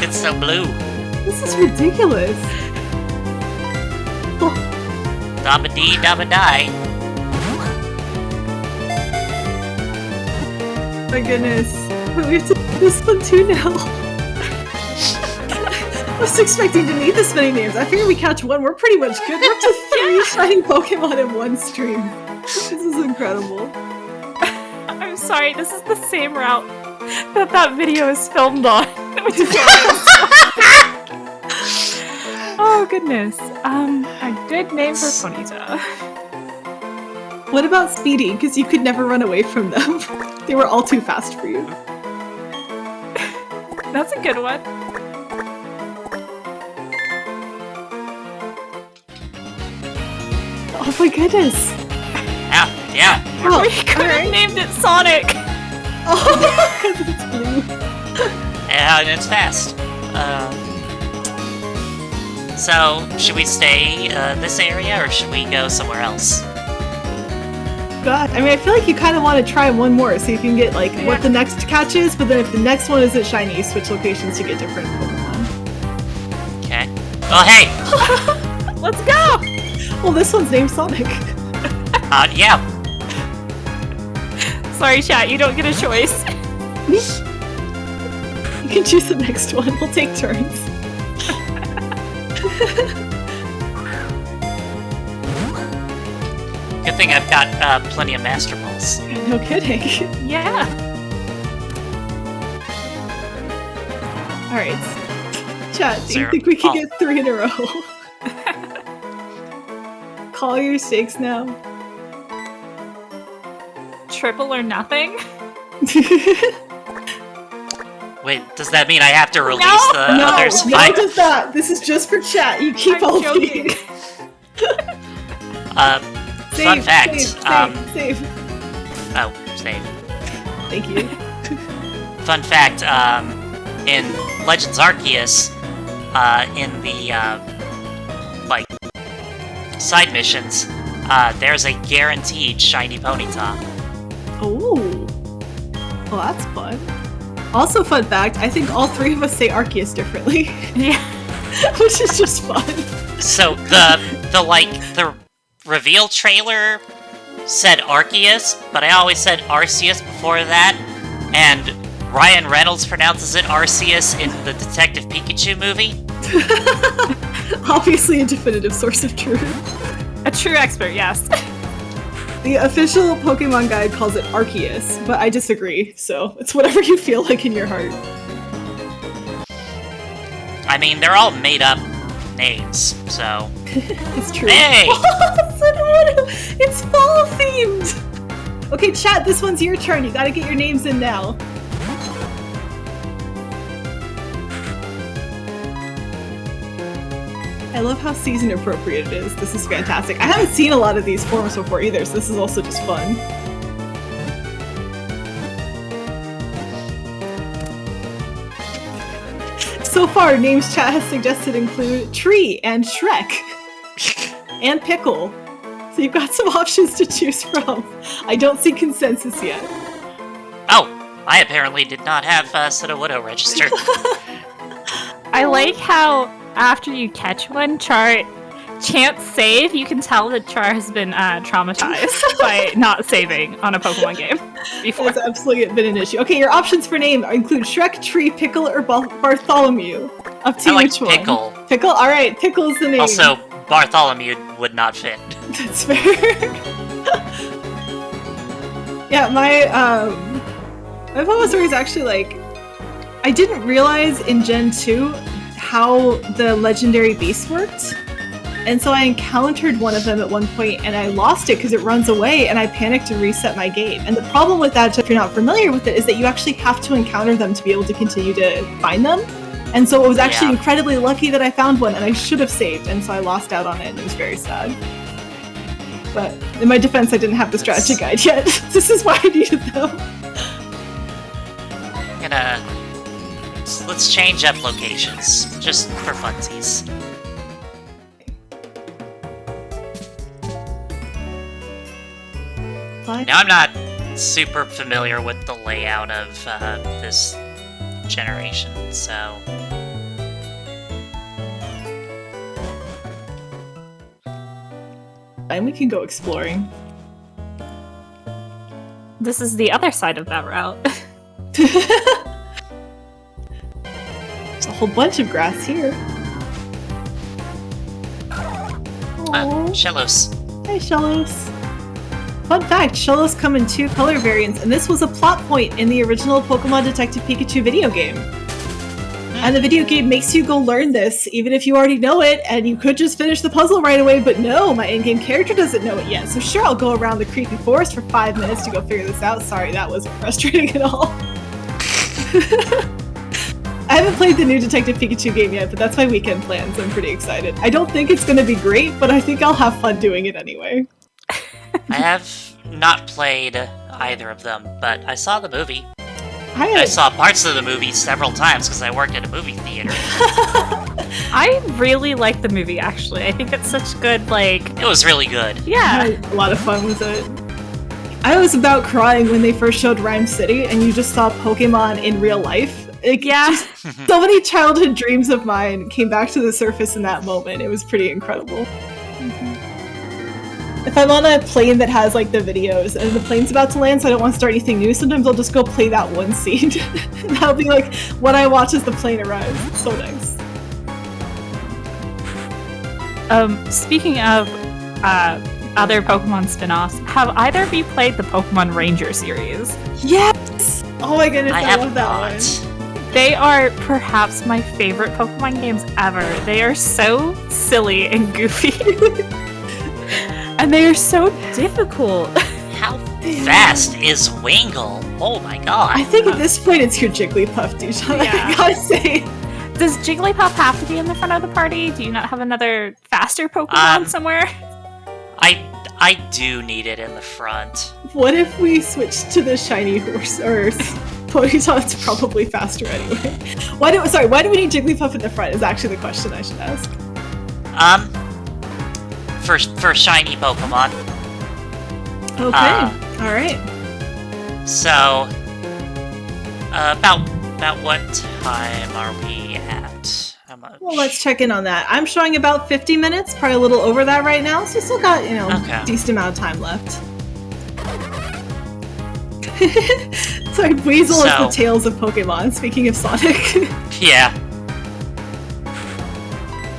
It's so blue. This is ridiculous. Oh. Dabba-dee, dabba-die. My goodness. We have to do this one too now. I was expecting to need this many names. I figured we catch one. We're pretty much good. We're up to 3 shiny Pokemon in one stream. This is incredible. I'm sorry, this is the same route that video is filmed on. Which is oh goodness. A good name for Ponyta. What about Speedy? Because you could never run away from them. They were all too fast for you. That's a good one. Oh my goodness. Yeah. Oh, We could have named it Sonic. Oh, because it's blue. Yeah, and it's fast. So, should we stay this area, or should we go somewhere else? God, I mean, I feel like you kind of want to try one more, so you can get, like, what the next catch is, but then if the next one isn't shiny, you switch locations to get different Pokemon. Okay. Oh, hey! Let's go! Well, this one's named Sonic. Yeah. Sorry, chat, you don't get a choice. You can choose the next one. We'll take turns. Good thing I've got plenty of Master Balls. No kidding. Yeah. Alright. Chat, do you Zero. think we can get 3 in a row? Call your stakes now. Triple or nothing? Wait, does that mean I have to release No! the No, others? no, Fine. just that. This is just for chat. You keep I'm all joking. these. Fun fact. Save. Oh, save. Thank you. Fun fact, in Legends Arceus, in the, side missions, there's a guaranteed shiny Ponyta. Oh. Well, that's fun. Also, fun fact, I think all 3 of us say Arceus differently. Yeah. Which is just fun. So, the reveal trailer said Arceus, but I always said Arceus before that, and Ryan Reynolds pronounces it Arceus in the Detective Pikachu movie. Obviously a definitive source of truth. A true expert, yes. The official Pokemon guide calls it Arceus, but I disagree, so it's whatever you feel like in your heart. I mean, they're all made up names, so... It's true. Hey! It's fall themed! Okay, chat, this one's your turn. You gotta get your names in now. I love how season appropriate it is. This is fantastic. I haven't seen a lot of these forms before either, so this is also just fun. So far, names chat has suggested include Tree and Shrek. And Pickle. So you've got some options to choose from. I don't see consensus yet. Oh, I apparently did not have Sudowoodo registered. I like how after you catch one, chance save, you can tell that Char has been traumatized by not saving on a Pokemon game before. That's absolutely been an issue. Okay, your options for name include Shrek, Tree, Pickle, or Bartholomew. Up to I like which one. Pickle. Pickle? Alright, Pickle is the name. Also, Bartholomew would not fit. That's fair. Yeah, my Pokemon story is actually like... I didn't realize in Gen 2 how the legendary beast worked. And so I encountered one of them at one point and I lost it because it runs away and I panicked and reset my game. And the problem with that, if you're not familiar with it, is that you actually have to encounter them to be able to continue to find them. And so it was actually incredibly lucky that I found one, and I should have saved, and so I lost out on it, and it was very sad. But in my defense, I didn't have the strategy guide yet. This is why I needed them. Let's change up locations, just for funsies. Now, I'm not super familiar with the layout of this generation, so... And we can go exploring. This is the other side of that route. There's a whole bunch of grass here. Shellos. Hi, Shellos. Fun fact, Shellos come in 2 color variants, and this was a plot point in the original Pokemon Detective Pikachu video game. And the video game makes you go learn this, even if you already know it, and you could just finish the puzzle right away, but no, my in-game character doesn't know it yet. So sure, I'll go around the creepy forest for 5 minutes to go figure this out. Sorry, that wasn't frustrating at all. I haven't played the new Detective Pikachu game yet, but that's my weekend plan, so I'm pretty excited. I don't think it's going to be great, but I think I'll have fun doing it anyway. I have not played either of them, but I saw the movie. I saw parts of the movie several times because I worked at a movie theater. I really like the movie, actually. I think it's such good, It was really good. Yeah. I had a lot of fun with it. I was about crying when they first showed Rhyme City and you just saw Pokemon in real life. So many childhood dreams of mine came back to the surface in that moment. It was pretty incredible. If I'm on a plane that has the videos and the plane's about to land so I don't want to start anything new, sometimes I'll just go play that one scene. And that'll be what I watch as the plane arrives. It's so nice. Speaking of other Pokemon spin-offs, have either of you played the Pokemon Ranger series? Yes! Oh my goodness, I love that one. They are perhaps my favorite Pokemon games ever. They are so silly and goofy. And they are so difficult. How fast is Wingull? Oh my god. I think at this point it's your Jigglypuff, Dijon. I gotta say. Does Jigglypuff have to be in the front of the party? Do you not have another faster Pokemon somewhere? I do need it in the front. What if we switch to the shiny horse or Ponyta? It's probably faster anyway. Why do we need Jigglypuff in the front is actually the question I should ask. For shiny Pokemon. Okay. Alright. So about what time are we at? How much? Well, let's check in on that. I'm showing about 50 minutes, probably a little over that right now, so still got, a decent amount of time left. Sorry, Weasel is the Tales of Pokemon, speaking of Sonic. Yeah.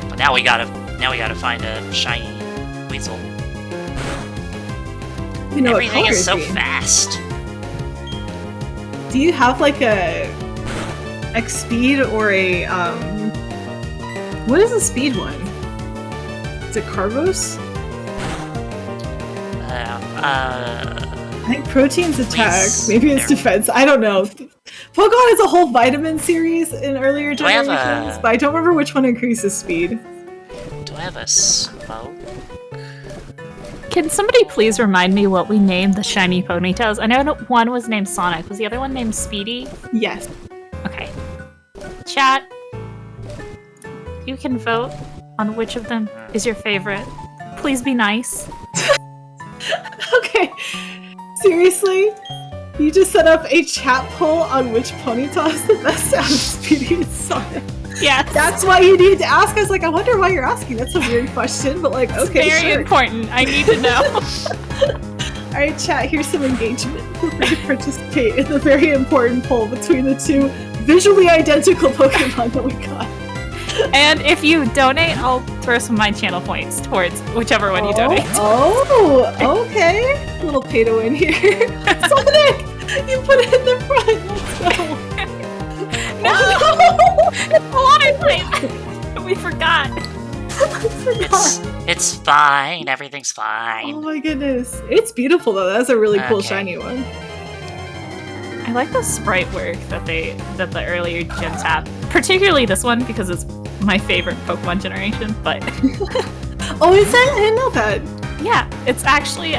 But now we gotta find a shiny Weasel. Everything is so fast. Do you have a X-Speed or a what is the speed one? Is it Carvos? I think Protein's attack. Maybe it's defense. I don't know. Pokemon has a whole vitamin series in earlier generations, but I don't remember which one increases speed. Do I have a smoke? Can somebody please remind me what we named the shiny Ponytails? I know one was named Sonic. Was the other one named Speedy? Yes. Okay. Chat, you can vote on which of them is your favorite. Please be nice. Okay. Seriously? You just set up a chat poll on which Ponyta is the best out of Speedy and Sonic. Yeah. That's why you need to ask. I was I wonder why you're asking. That's a weird question, but okay, it's very important. I need to know. Alright, chat, here's some engagement. Feel free to participate in the very important poll between the two visually identical Pokemon that we got. And if you donate, I'll throw some of my channel points towards whichever one you donate. Oh, okay. A little pay to win here. Sonic! You put it in the front. Let's go. No! We forgot. It's fine. Everything's fine. Oh my goodness. It's beautiful though. That's a really cool shiny one. I like the sprite work that the earlier gens have. Particularly this one because it's my favorite Pokemon generation, but Oh, is that? I didn't know that. yeah, it's actually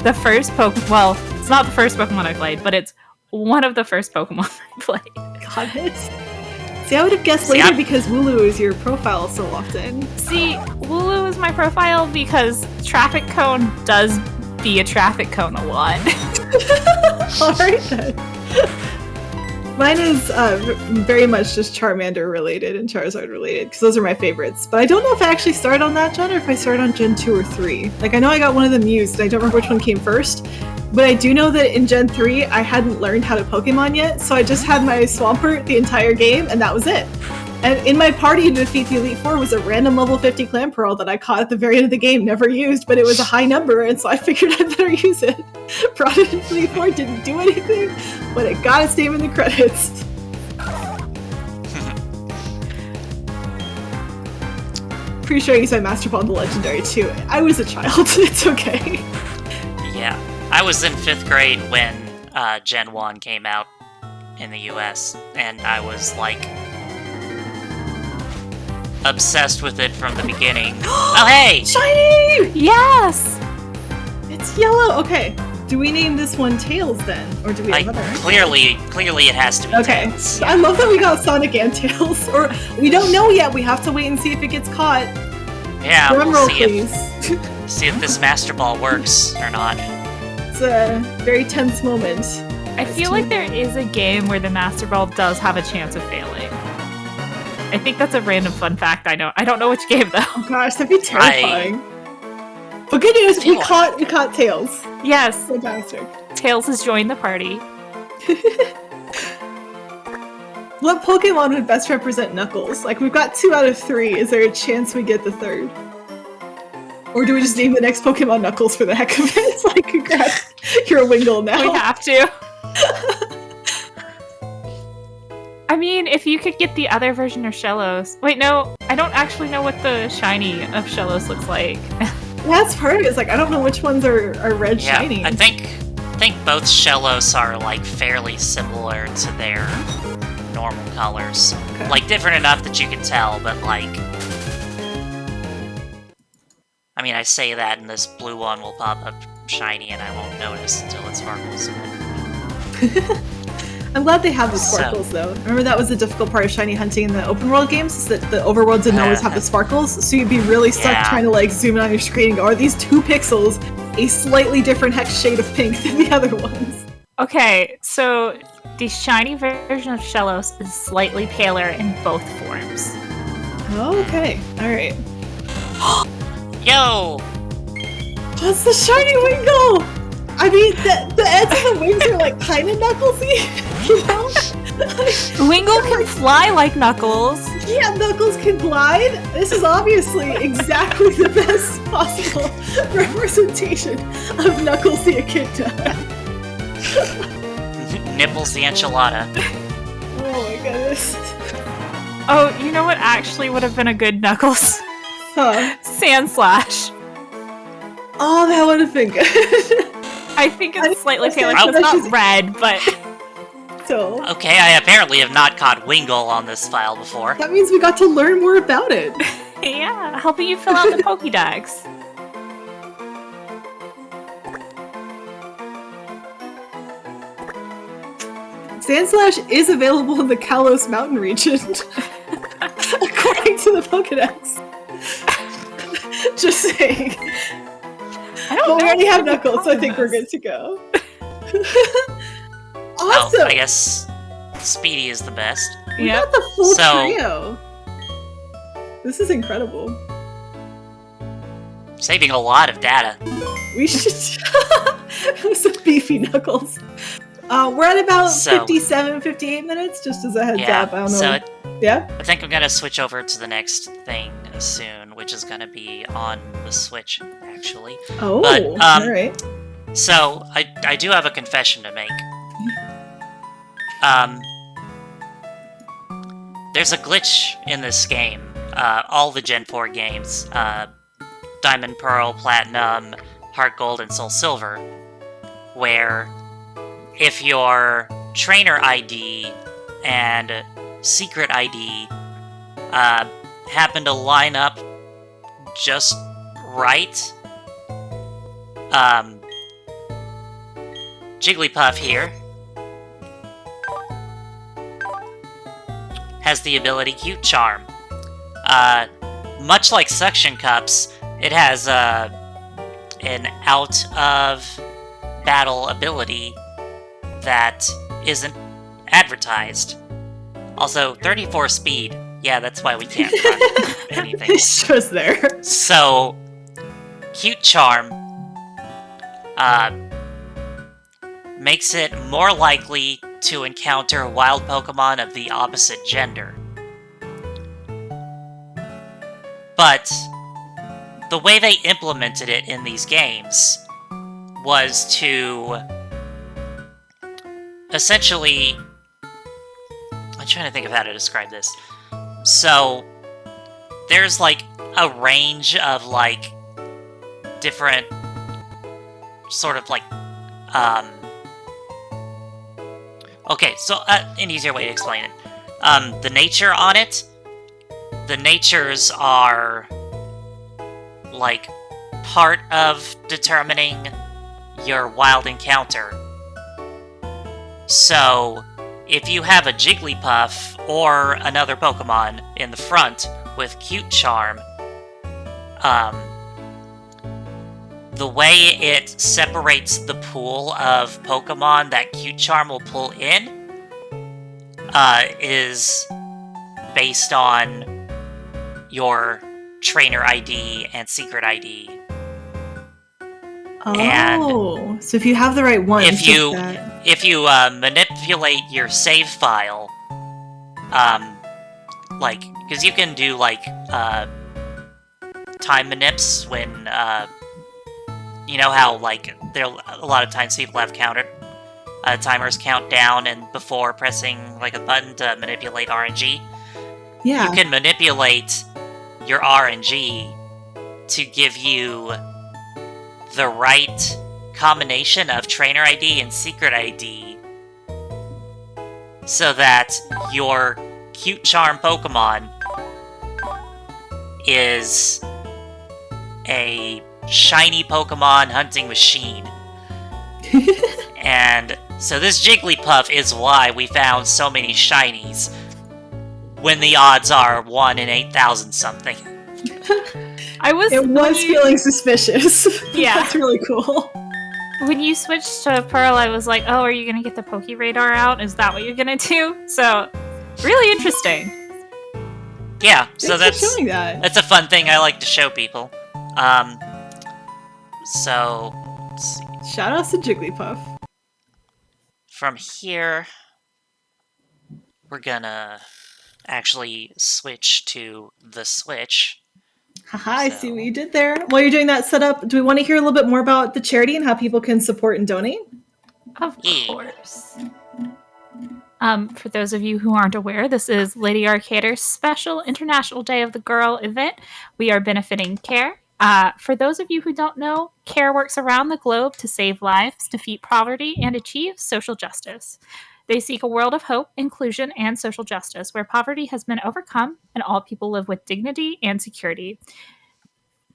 the first Pokemon. Well, it's not the first Pokemon I played, but it's one of the first Pokemon I played. Got it. See, I would have guessed later because Wooloo is your profile so often. See, Wooloo is my profile because Traffic Cone does be a traffic cone a lot. Alright then. Mine is very much just Charmander related and Charizard related, because those are my favorites. But I don't know if I actually started on that gen or if I started on Gen 2 or 3. Like, I know I got one of them used, and I don't remember which one came first. But I do know that in Gen 3, I hadn't learned how to Pokemon yet, so I just had my Swampert the entire game, and that was it. And in my party to defeat the Elite Four was a random level 50 Clan Pearl that I caught at the very end of the game, never used, but it was a high number, and so I figured I'd better use it. Brought it into Elite Four, didn't do anything, but it got its name in the credits. Pretty sure I used my Master Ball in the Legendary too. I was a child, it's okay. Yeah. I was in 5th grade when Gen 1 came out in the US, and I was like obsessed with it from the beginning. Oh, hey! Shiny! Yes! It's yellow! Okay. Do we name this one Tails then? Or do we have other? Clearly it has to be Tails. I love that we got Sonic and Tails. Or, we don't know yet. We have to wait and see if it gets caught. Yeah, Drum we'll roll, see please. See if this Master Ball works or not. It's a very tense moment. I feel like there is a game where the Master Ball does have a chance of failing. I think that's a random fun fact I know. I don't know which game though. Oh gosh, that'd be terrifying. But good news, we caught Tails. Yes. Fantastic. Tails has joined the party. What Pokemon would best represent Knuckles? Like, we've got 2 out of 3. Is there a chance we get the 3rd? Or do we just name the next Pokemon Knuckles for the heck of it? It's like, congrats, you're a Wingull now. We have to. I mean, if you could get the other version of Shellos. Wait, no, I don't actually know what the shiny of Shellos looks like. That's part of it. It's like, I don't know which ones are red shiny. I think both Shellos are like fairly similar to their normal colors. Okay. Like different enough that you can tell, but like, I mean, I say that and this blue one will pop up shiny and I won't notice until it sparkles. I'm glad they have the sparkles, though. Remember that was the difficult part of shiny hunting in the open world games, is that the overworld didn't always have the sparkles, so you'd be really stuck trying to like zoom in on your screen and go, are these 2 pixels a slightly different hex shade of pink than the other ones? Okay, So the shiny version of Shellos is slightly paler in both forms. okay. Alright. Yo! That's the shiny Wingull! I mean, the ends of the wings are like kind of Knucklesy, you know? Wingull can fly like Knuckles. Yeah, Knuckles can glide. This is obviously exactly the best possible representation of Knuckles the Echidna. Nipples the enchilada. Oh my goodness. Oh, you know what actually would have been a good Knuckles? Huh. Sand Slash. Oh, that would have been good. I think it's slightly paler. Oh. It's not red, but... So, Okay, I apparently have not caught Wingull on this file before. that means we got to learn more about it. yeah, helping you fill out the Pokédex. Sandslash is available in the Kalos Mountain region, according to the Pokedex. Just saying. I don't But we know already if have I can Knuckles, so I think we're promise. good to go. Well, Awesome! I guess Speedy is the best. We Yep. got the full So- trio. This is incredible. Saving a lot of data. We should. That was some beefy Knuckles. We're at about So- 57, 58 minutes, just as a heads Yeah, up. I don't know. so Yeah? I think I'm gonna switch over to the next thing soon, which is gonna be on the Switch, actually. Oh, But, alright. So, I do have a confession to make. There's a glitch in this game. All the Gen 4 games, Diamond, Pearl, Platinum, Heart Gold, and Soul Silver, where if you're Trainer ID and Secret ID happen to line up just right. Jigglypuff here has the ability Cute Charm. Much like Suction Cups, it has an out-of-battle ability that isn't advertised. Also, 34 speed. Yeah, that's why we can't run anything. It's just there. So, Cute Charm makes it more likely to encounter wild Pokemon of the opposite gender. But the way they implemented it in these games was to essentially... I'm trying to think of how to describe this. So, there's like a range of like different sort of like okay, so an easier way to explain it. The nature on it, the natures are like part of determining your wild encounter. So, if you have a Jigglypuff or another Pokemon in the front with Cute Charm, the way it separates the pool of Pokemon that Cute Charm will pull in is based on your Trainer ID and Secret ID. Oh, and so if you have the right one, if you manipulate your save file, like, because you can do like time manips when you know how like there a lot of times people have timers count down and before pressing like a button to manipulate RNG. Yeah, You can manipulate your RNG to give you the right combination of Trainer ID and Secret ID so that your Cute Charm Pokemon is a shiny Pokemon hunting machine. And so this Jigglypuff is why we found so many shinies when the odds are 1 in 8,000 something. It was feeling suspicious. Yeah. That's really cool. When you switched to Pearl, I was like, oh, are you going to get the Poke Radar out? Is that what you're going to do? So, really interesting. Yeah, so Thanks for showing that. that's a fun thing I like to show people. So, let's see. Shout outs to Jigglypuff. From here, we're gonna actually switch to the Switch. Haha, I see what you did there. While you're doing that setup, do we want to hear a little bit more about the charity and how people can support and donate? Of Yeah. course. For those of you who aren't aware, this is Lady Arcader's special International Day of the Girl event. We are benefiting CARE. For those of you who don't know, CARE works around the globe to save lives, defeat poverty, and achieve social justice. They seek a world of hope, inclusion, and social justice where poverty has been overcome and all people live with dignity and security.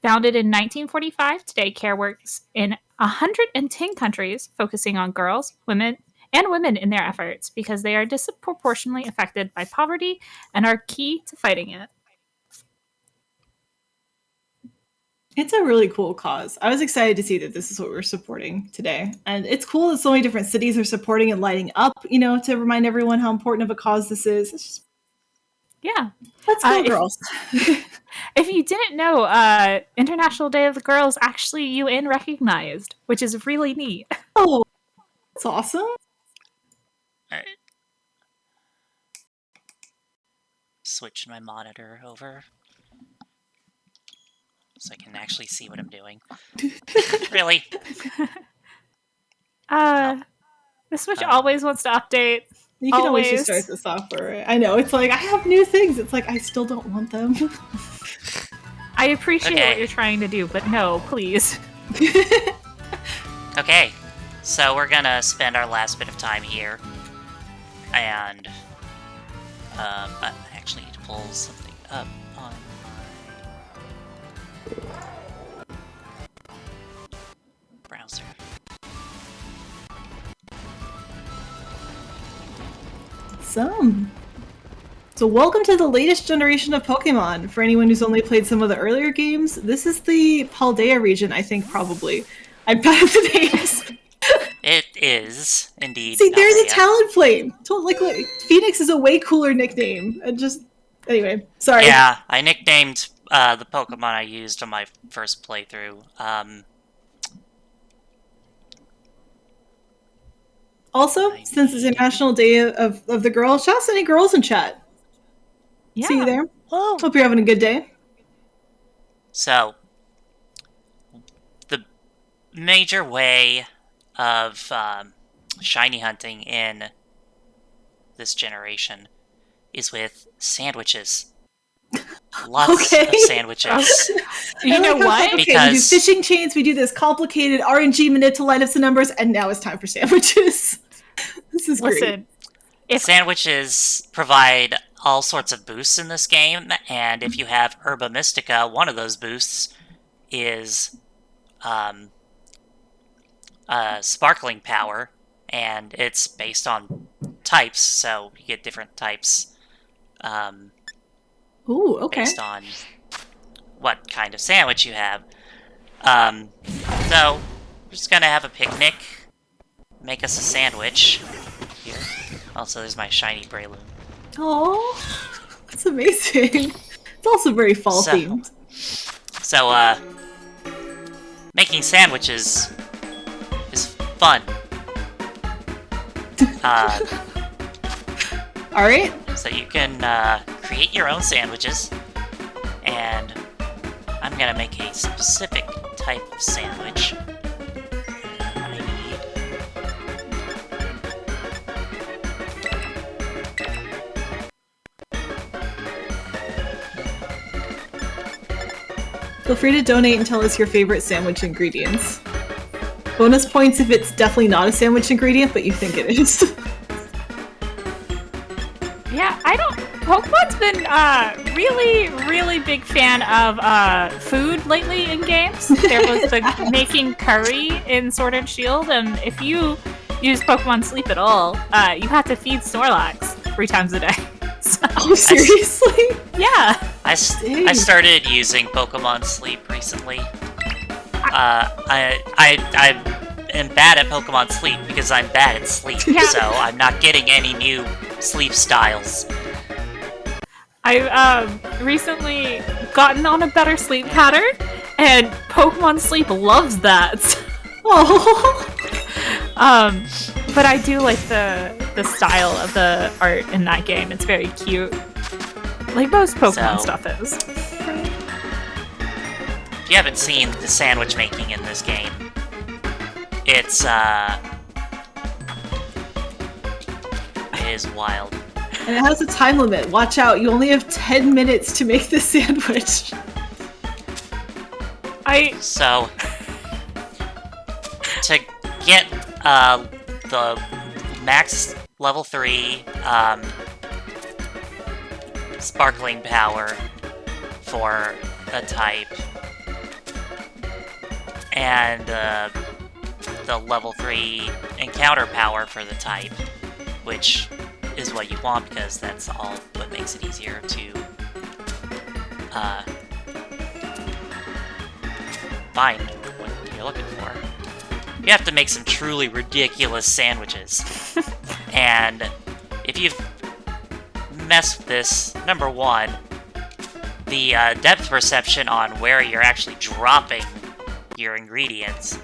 Founded in 1945, today CARE works in 110 countries, focusing on girls, women in their efforts because they are disproportionately affected by poverty and are key to fighting it. It's a really cool cause. I was excited to see that this is what we're supporting today. And it's cool that so many different cities are supporting and lighting up, to remind everyone how important of a cause this is. It's just, Yeah. let's go, girls. If you didn't know, International Day of the Girl is actually UN recognized, which is really neat. Oh, that's awesome. Alright. Switch my monitor over so I can actually see what I'm doing. Really? The Switch always wants to update. You can always Always. just start the software. I know. It's like, I have new things. It's like, I still don't want them. I appreciate Okay. what you're trying to do, but no, please. Okay, so we're gonna spend our last bit of time here And I actually need to pull something up on my browser. So welcome to the latest generation of Pokemon. For anyone who's only played some of the earlier games, this is the Paldea region, I think, probably. I'm bad with the names. It is, indeed. See, there's a Talonflame! Like, Phoenix is a way cooler nickname. Anyway, sorry. Yeah, I nicknamed the Pokemon I used on my first playthrough. Also, since it's International Day of the Girl, shout out to any girls in chat. Yeah. See you there. Whoa. Hope you're having a good day. So, the major way of shiny hunting in this generation is with sandwiches. Lots of sandwiches. You know what? Because we do fishing chains, we do this complicated RNG manip to line up some numbers, and now it's time for sandwiches. This is great. Sandwiches provide all sorts of boosts in this game, and if you have Herba Mystica, one of those boosts is sparkling power, and it's based on types, so you get different types based on what kind of sandwich you have. So, we're just gonna have a picnic, make us a sandwich. Here. Also, there's my shiny Breloom. Oh, that's amazing. It's also very fall-themed. So, making sandwiches is fun. Alright. So you can create your own sandwiches, and I'm gonna make a specific type of sandwich. Feel free to donate and tell us your favorite sandwich ingredients. Bonus points if it's definitely not a sandwich ingredient, but you think it is. Yeah, Pokemon's been really big fan of food lately in games. There was the making curry in Sword and Shield, and if you use Pokemon Sleep at all, you have to feed Snorlax 3 times a day. So, oh, seriously? Yeah. I started using Pokemon Sleep recently. I am bad at Pokemon Sleep because I'm bad at sleep, so I'm not getting any new sleep styles. I've recently gotten on a better sleep pattern, and Pokemon Sleep loves that. Oh. But I do like the style of the art in that game. It's very cute. Like most Pokemon stuff is. If you haven't seen the sandwich making in this game, it is wild. And it has a time limit. Watch out, you only have 10 minutes to make this sandwich. So, to get the max level 3 sparkling power for a type, and the level 3 encounter power for the type, which is what you want because that's all what makes it easier to find what you're looking for. You have to make some truly ridiculous sandwiches. And if you mess with this, number 1, the depth perception on where you're actually dropping your ingredients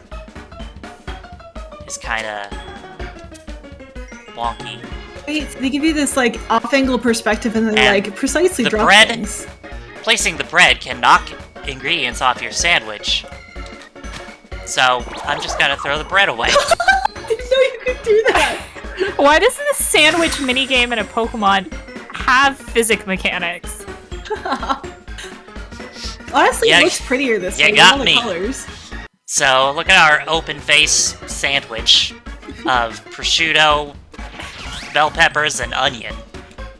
is kinda wonky. Wait, they give you this, like, off-angle perspective and then, like, precisely drop things. Placing the bread can knock ingredients off your sandwich. So, I'm just gonna throw the bread away. I didn't know you could do that! Why does the sandwich minigame in a Pokemon have physics mechanics? Honestly, it looks prettier this way. You got me. Colors. So, look at our open-face sandwich of prosciutto, bell peppers, and onion.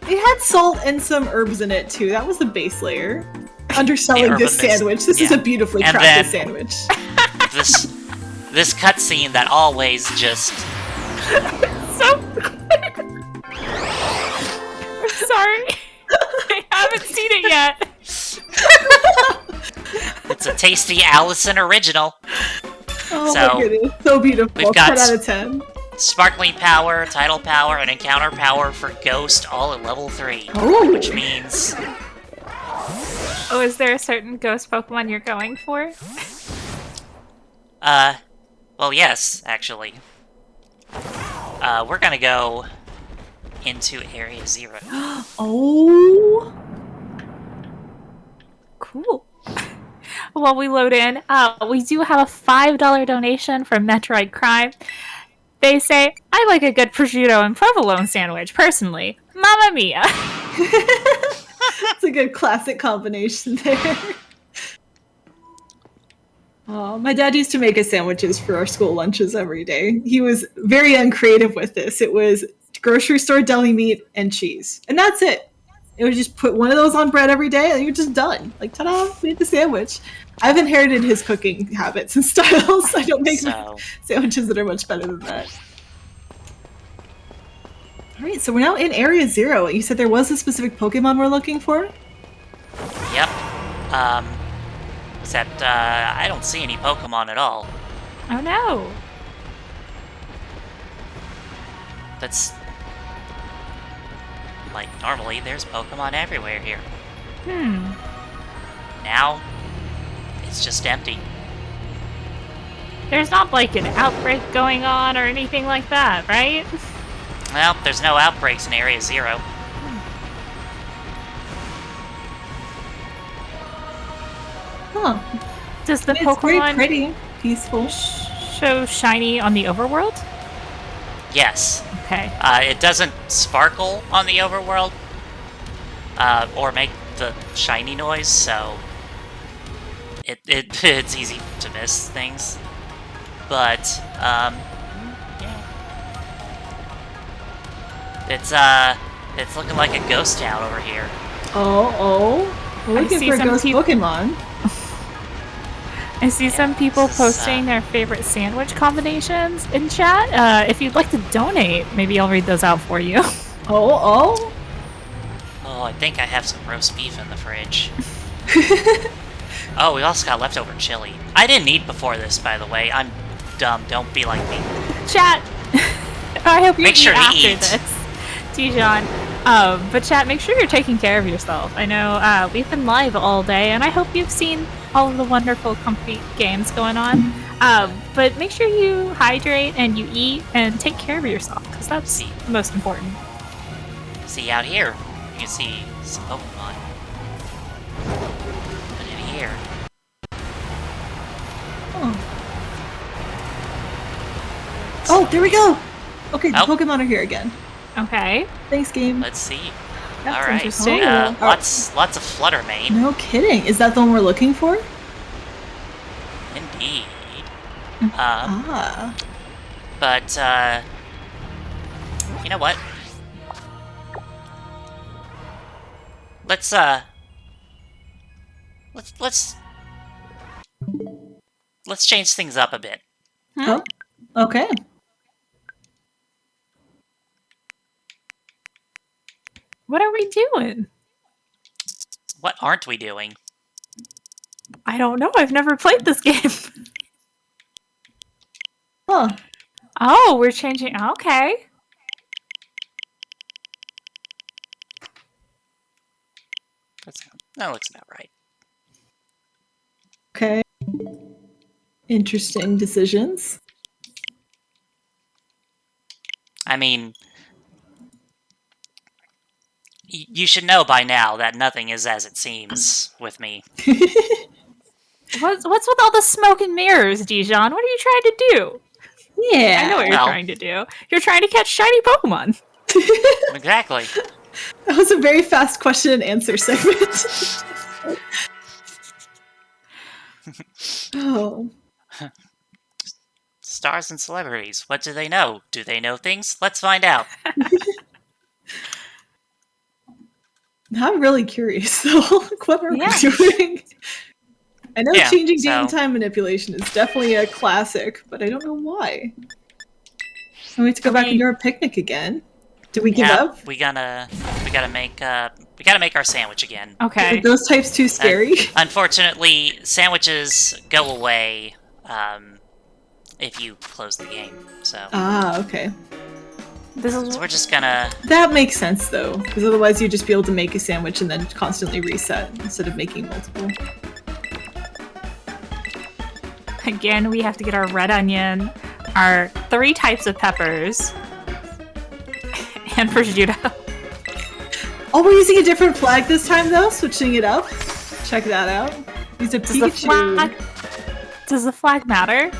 It had salt and some herbs in it too. That was the base layer. Underselling this sandwich. This is a beautifully crafted sandwich. This cutscene that always just... So I'm sorry. I haven't seen it yet. It's a tasty Allison original. Oh my goodness. So beautiful. We've got 10 out of 10. Sparkling Power, Tidal Power, and Encounter Power for Ghost all at level 3. Oh. Which means... Oh, is there a certain ghost Pokemon you're going for? Well, yes, actually. We're gonna go into Area 0. Oh! Cool. While we load in, we do have a $5 donation from Metroid Crime. They say, I like a good prosciutto and provolone sandwich, personally. Mamma mia! It's a good classic combination there. Oh, my dad used to make us sandwiches for our school lunches every day. He was very uncreative with this. It was grocery store deli meat and cheese. And that's it. It would just put one of those on bread every day and you're just done. Like, ta-da, made the sandwich. I've inherited his cooking habits and styles. I don't make sandwiches that are much better than that. Alright, so we're now in Area 0. You said there was a specific Pokemon we're looking for? Yep. Except, I don't see any Pokemon at all. Oh no! That's... like, normally there's Pokemon everywhere here. Now, it's just empty. There's not like an outbreak going on or anything like that, right? Well, there's no outbreaks in Area 0. Huh. Does the It's Pokemon very pretty, peaceful. show shiny on the overworld? Yes. Okay. It doesn't sparkle on the overworld, or make the shiny noise, so it's easy to miss things. But, yeah. It's looking like a ghost town over here. Oh. We're looking for a ghost Pokemon. I see some people posting their favorite sandwich combinations in chat. If you'd like to donate, maybe I'll read those out for you. Oh, I think I have some roast beef in the fridge. Oh, we also got leftover chili. I didn't eat before this, by the way. I'm dumb. Don't be like me. Chat! I hope you make sure to after eat. this, Dijon. But chat, make sure you're taking care of yourself. I know we've been live all day, and I hope you've seen all of the wonderful, comfy games going on. But make sure you hydrate and you eat and take care of yourself, because that's the most important. See, out here, you can see some Pokemon. But in here... Oh, there we go! Okay, the Pokemon are here again. Okay. Thanks, game. Let's see. That's Alright. interesting. Lots of Fluttermane. No kidding. Is that the one we're looking for? Indeed. But, you know what? Let's change things up a bit. Oh, okay. What are we doing? What aren't we doing? I don't know. I've never played this game. Huh. Oh, we're changing. Okay. That looks about right. Okay. Interesting decisions. I mean, you should know by now that nothing is as it seems with me. What's with all the smoke and mirrors, Dijon? What are you trying to do? Yeah. I know what you're trying to do. You're trying to catch shiny Pokemon. Exactly. That was a very fast question and answer segment. Oh. Stars and celebrities. What do they know? Do they know things? Let's find out. I'm really curious, though. What are we doing? I know changing date and time manipulation is definitely a classic, but I don't know why. We have to go back and do our picnic again. Do we give up? We gotta make our sandwich again. Okay. Are those types too scary? Unfortunately, sandwiches go away if you close the game. So. Okay. So we're just gonna... That makes sense, though, because otherwise you'd just be able to make a sandwich and then constantly reset instead of making multiple. Again, we have to get our red onion, our 3 types of peppers, and prosciutto. Oh, we're using a different flag this time, though? Switching it up? Check that out. Use a Pikachu. Does the flag matter?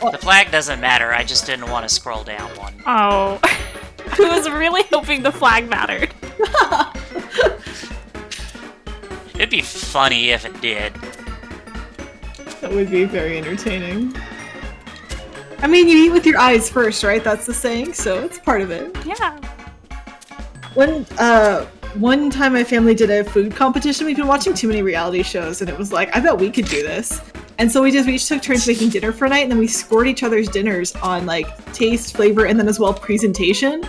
The flag doesn't matter, I just didn't want to scroll down one. Oh. I was really hoping the flag mattered. It'd be funny if it did. That would be very entertaining. I mean, you eat with your eyes first, right? That's the saying, so it's part of it. Yeah. One time my family did a food competition. We've been watching too many reality shows, and it was like, I bet we could do this. And so we each took turns making dinner for a night, and then we scored each other's dinners on like taste, flavor, and then as well presentation.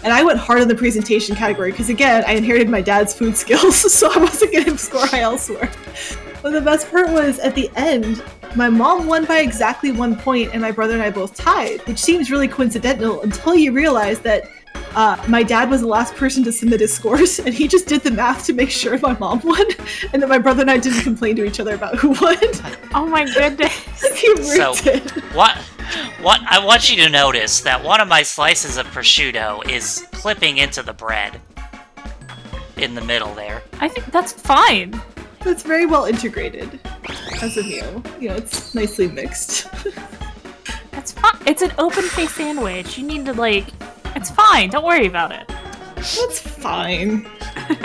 And I went hard in the presentation category because, again, I inherited my dad's food skills, so I wasn't going to score high elsewhere. But the best part was, at the end, my mom won by exactly 1 point, and my brother and I both tied, which seems really coincidental until you realize that my dad was the last person to submit his scores, and he just did the math to make sure my mom won, and that my brother and I didn't complain to each other about who won. Oh my goodness. He ripped it. What I want you to notice that one of my slices of prosciutto is clipping into the bread in the middle there. I think that's fine. That's very well integrated as a meal. You know, it's nicely mixed. That's fine. It's an open-faced sandwich. You need to, like... It's fine. Don't worry about it. That's fine.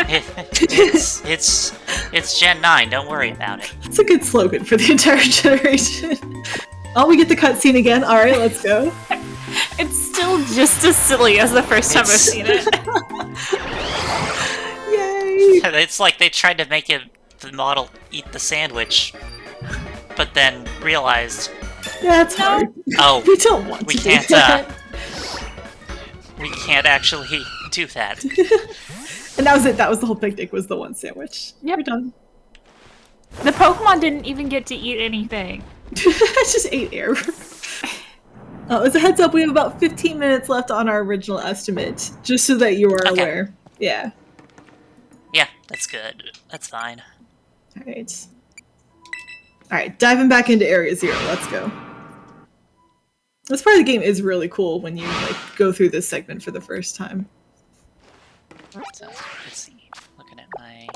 It's Gen 9. Don't worry about it. It's a good slogan for the entire generation. Oh, we get the cutscene again. All right, let's go. It's still just as silly as the first time I've seen it. Yay! It's like they tried to make the model eat the sandwich, but then realized... That's hard. Oh, we don't want to can't, do that. We can't actually do that. And that was it. That was the whole picnic, was the one sandwich. Yep. We're done. The Pokemon didn't even get to eat anything. I just ate air. As a heads up, we have about 15 minutes left on our original estimate, just so that you are aware. Yeah. Yeah, that's good. That's fine. Alright. Alright, diving back into Area 0. Let's go. This part of the game is really cool when you like go through this segment for the first time. So, let's see. Looking at my...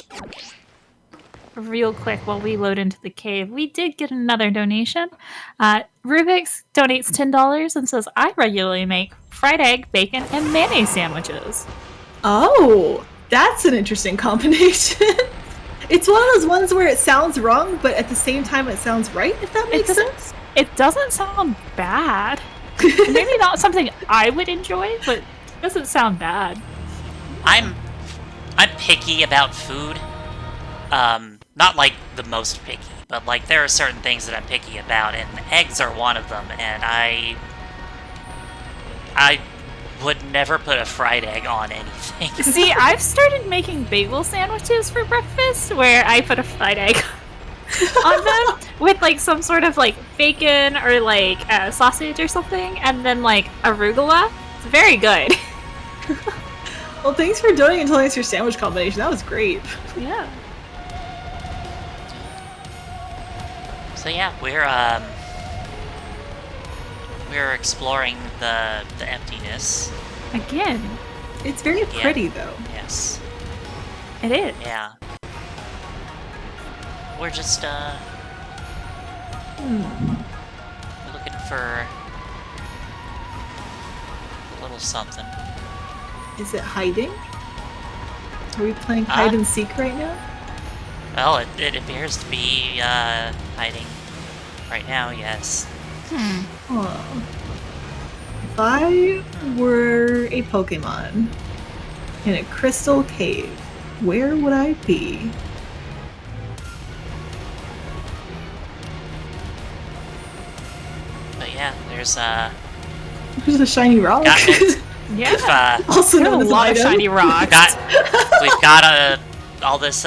Real quick, while we load into the cave, we did get another donation. Rubik's donates $10 and says, I regularly make fried egg, bacon, and mayonnaise sandwiches. Oh, that's an interesting combination. It's one of those ones where it sounds wrong, but at the same time it sounds right, if that makes sense. It doesn't sound bad. Maybe not something I would enjoy, but it doesn't sound bad. I'm picky about food. Not like the most picky, but like there are certain things that I'm picky about, and eggs are one of them, and I would never put a fried egg on anything. See, I've started making bagel sandwiches for breakfast where I put a fried egg on them with like some sort of like bacon or like sausage or something, and then like arugula. It's very good. Well, thanks for doing it and telling us your sandwich combination. That was great. Yeah. So yeah, we're exploring the emptiness. Again. It's very pretty though. Yes. It is. Yeah. We're just we're looking for a little something. Is it hiding? Are we playing hide and seek right now? Well, it appears to be hiding right now, yes. Oh. If I were a Pokemon, in a crystal cave. Where would I be? But yeah, there's There's a shiny rock. Yeah. Also known as a lot of shiny rocks. We've got all this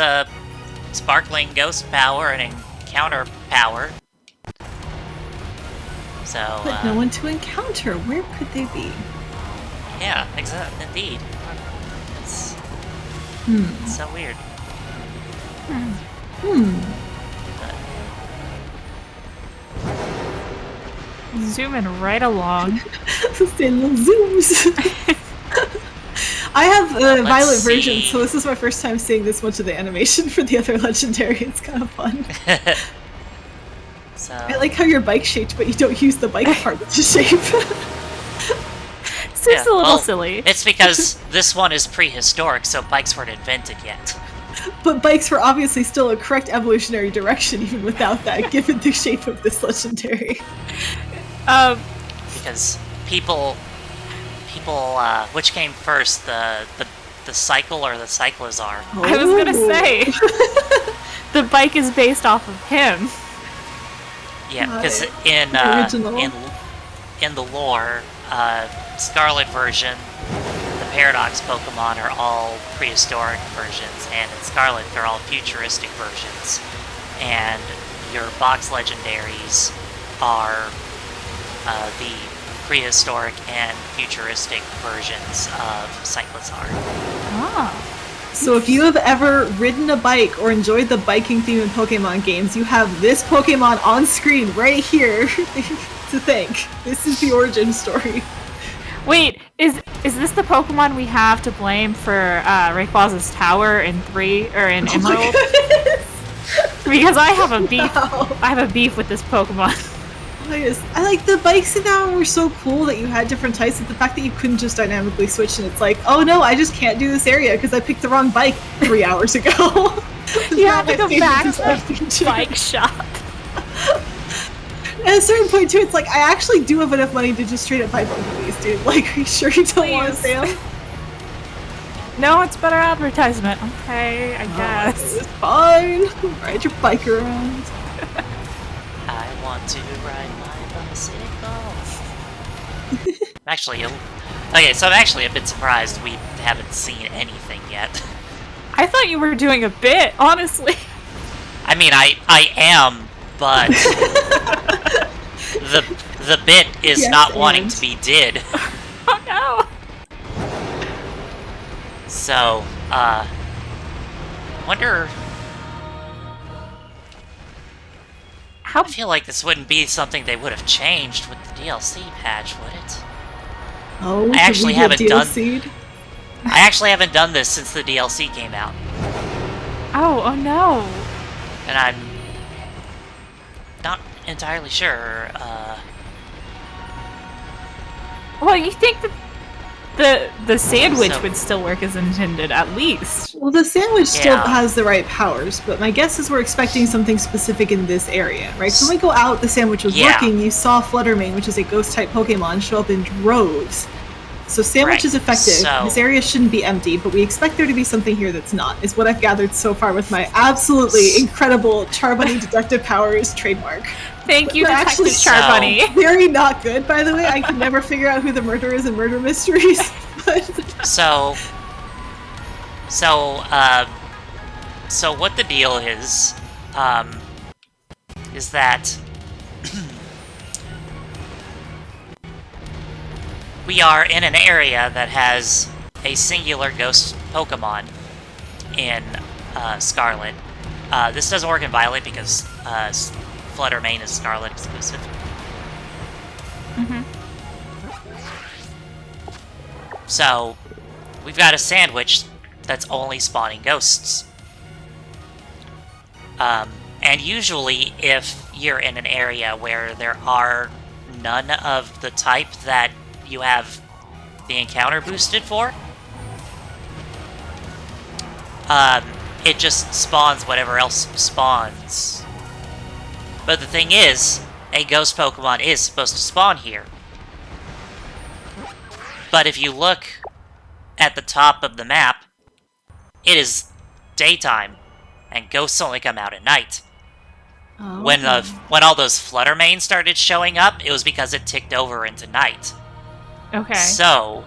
sparkling ghost power and encounter power. So, but no one to encounter. Where could they be? Yeah, exactly. Indeed. It's so weird. Zooming right along. Zooms. I have a Violet version, see. so this is my first time seeing this much of the animation for the other legendary. It's kind of fun. So I like how your bike's shaped, but you don't use the bike part to shape. Seems a little silly. It's because this one is prehistoric, so bikes weren't invented yet. But bikes were obviously still a correct evolutionary direction even without that, given the shape of this legendary. Because people, which came first, the cycle or the cyclizar? I was gonna say, the bike is based off of him. Yeah, because in the lore, Scarlet version, the Paradox Pokemon are all prehistoric versions, and in Scarlet they're all futuristic versions. And your box legendaries are the prehistoric and futuristic versions of Cyclizar. Ah. So if you have ever ridden a bike or enjoyed the biking theme in Pokemon games, you have this Pokemon on screen right here to thank. This is the origin story. Wait, is this the Pokemon we have to blame for Rayquaza's tower in Emerald? Because I have a beef. Wow. I have a beef with this Pokemon. I like the bikes in that one were so cool that you had different types, but the fact that you couldn't just dynamically switch and it's like, oh no, I just can't do this area because I picked the wrong bike 3 hours ago. You have to go back to the bike shop. At a certain point too, it's like, I actually do have enough money to just straight up buy both of these, dude. Like, are you sure you don't want to stay on? No, it's better advertisement. Okay, I guess. It's fine. Ride your bike around. I want to ride my bicycle. I'm actually a bit surprised we haven't seen anything yet. I thought you were doing a bit, honestly. I mean, I am, but the bit is not wanting to be did. Oh no. So, wonder. I feel like this wouldn't be something they would have changed with the DLC patch, would it? Oh, I actually haven't done. DLC'd? I actually haven't done this since the DLC came out, Oh no. and I'm not entirely sure. Well, you think that the sandwich So- would still work as intended, at least. Well, the sandwich still Yeah. has the right powers, but my guess is we're expecting something specific in this area, right? So when we go out, the sandwich was Yeah. working. You saw Fluttermane, which is a ghost-type Pokemon, show up in droves. So sandwich Right, is effective. so- This area shouldn't be empty, but we expect there to be something here that's not, is what I've gathered so far with my absolutely incredible Charbunny Detective Powers trademark. Thank you, They're Detective actually Charbunny. Very not good, by the way. I can never figure out who the murderer is in Murder Mysteries. But So what the deal is that we are in an area that has a singular ghost Pokemon in Scarlet. This doesn't work in Violet because Fluttermane is Scarlet exclusive. Mm-hmm. So, we've got a sandwich that's only spawning ghosts. And usually, if you're in an area where there are none of the type that you have the encounter boosted for, it just spawns whatever else spawns. But the thing is, a ghost Pokemon is supposed to spawn here. But if you look at the top of the map, it is daytime, and ghosts only come out at night. Oh. When all those flutter mains started showing up, it was because it ticked over into night. Okay. So,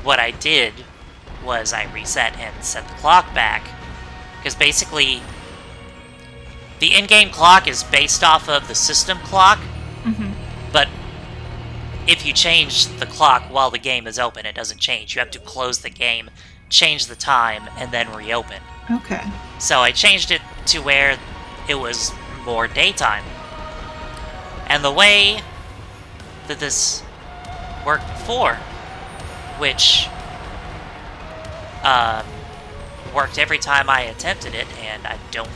what I did was I reset and set the clock back. Because basically, the in-game clock is based off of the system clock, but if you change the clock while the game is open, it doesn't change. You have to close the game, change the time, and then reopen. Okay. So I changed it to where it was more daytime. And the way that this worked before, which worked every time I attempted it, and I don't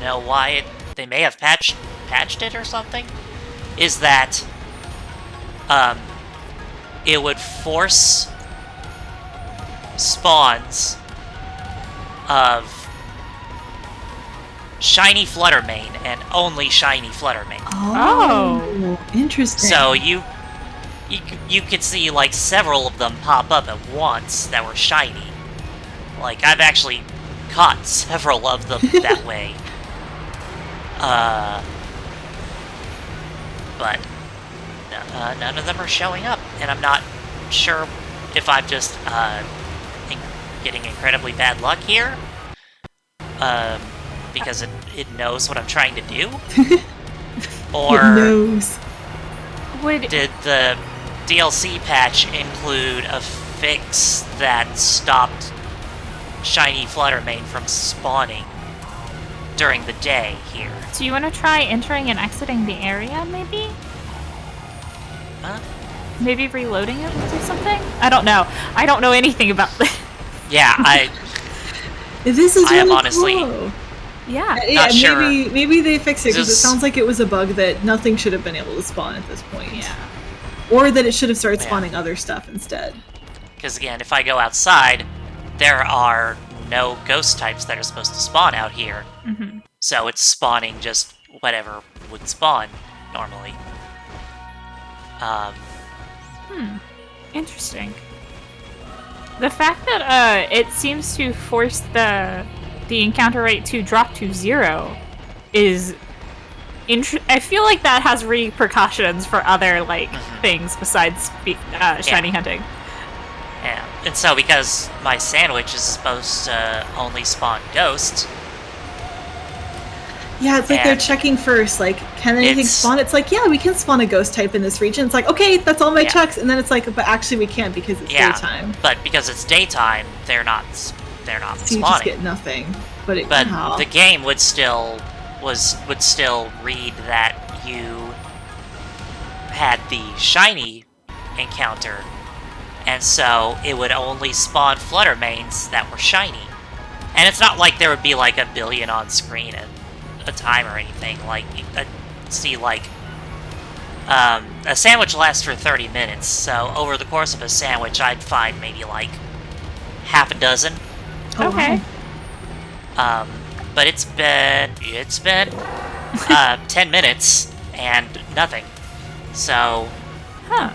know why they may have patched it or something, is that it would force spawns of shiny Fluttermane and only shiny Fluttermane. Oh, interesting. So you could see like several of them pop up at once that were shiny. Like I've actually caught several of them that way. But none of them are showing up, and I'm not sure if I'm just getting incredibly bad luck here, because it knows what I'm trying to do, or it knows. Did the DLC patch include a fix that stopped shiny Fluttermane from spawning during the day here? Do you want to try entering and exiting the area, maybe? Huh? Maybe reloading it or something? I don't know. I don't know anything about this. Yeah, This is I am really honestly cool. Yeah. not sure. Maybe they fixed it because it This- sounds like it was a bug that nothing should have been able to spawn at this point. Yeah. Or that it should have started Yeah. spawning other stuff instead. Because again, if I go outside, there are no ghost types that are supposed to spawn out here. So it's spawning just whatever would spawn normally. Interesting. The fact that it seems to force the encounter rate to drop to 0 is I feel like that has repercussions for other things besides shiny hunting. Yeah. And so because my sandwich is supposed to only spawn ghosts, Yeah, it's like they're And checking first, like, can anything it's- spawn? It's like, yeah, we can spawn a ghost type in this region. It's like, okay, that's all my Yeah. checks. And then it's like, but actually we can't because it's Yeah. daytime. but because it's daytime, they're not So you just spawning. get nothing. But But the game would still read that you had the shiny encounter, and so it would only spawn Fluttermanes that were shiny. And it's not like there would be like a billion on screen at a time or anything. Like I'd see like a sandwich lasts for 30 minutes, so over the course of a sandwich, I'd find maybe like half a dozen. Okay. But it's been 10 minutes and nothing. So Huh.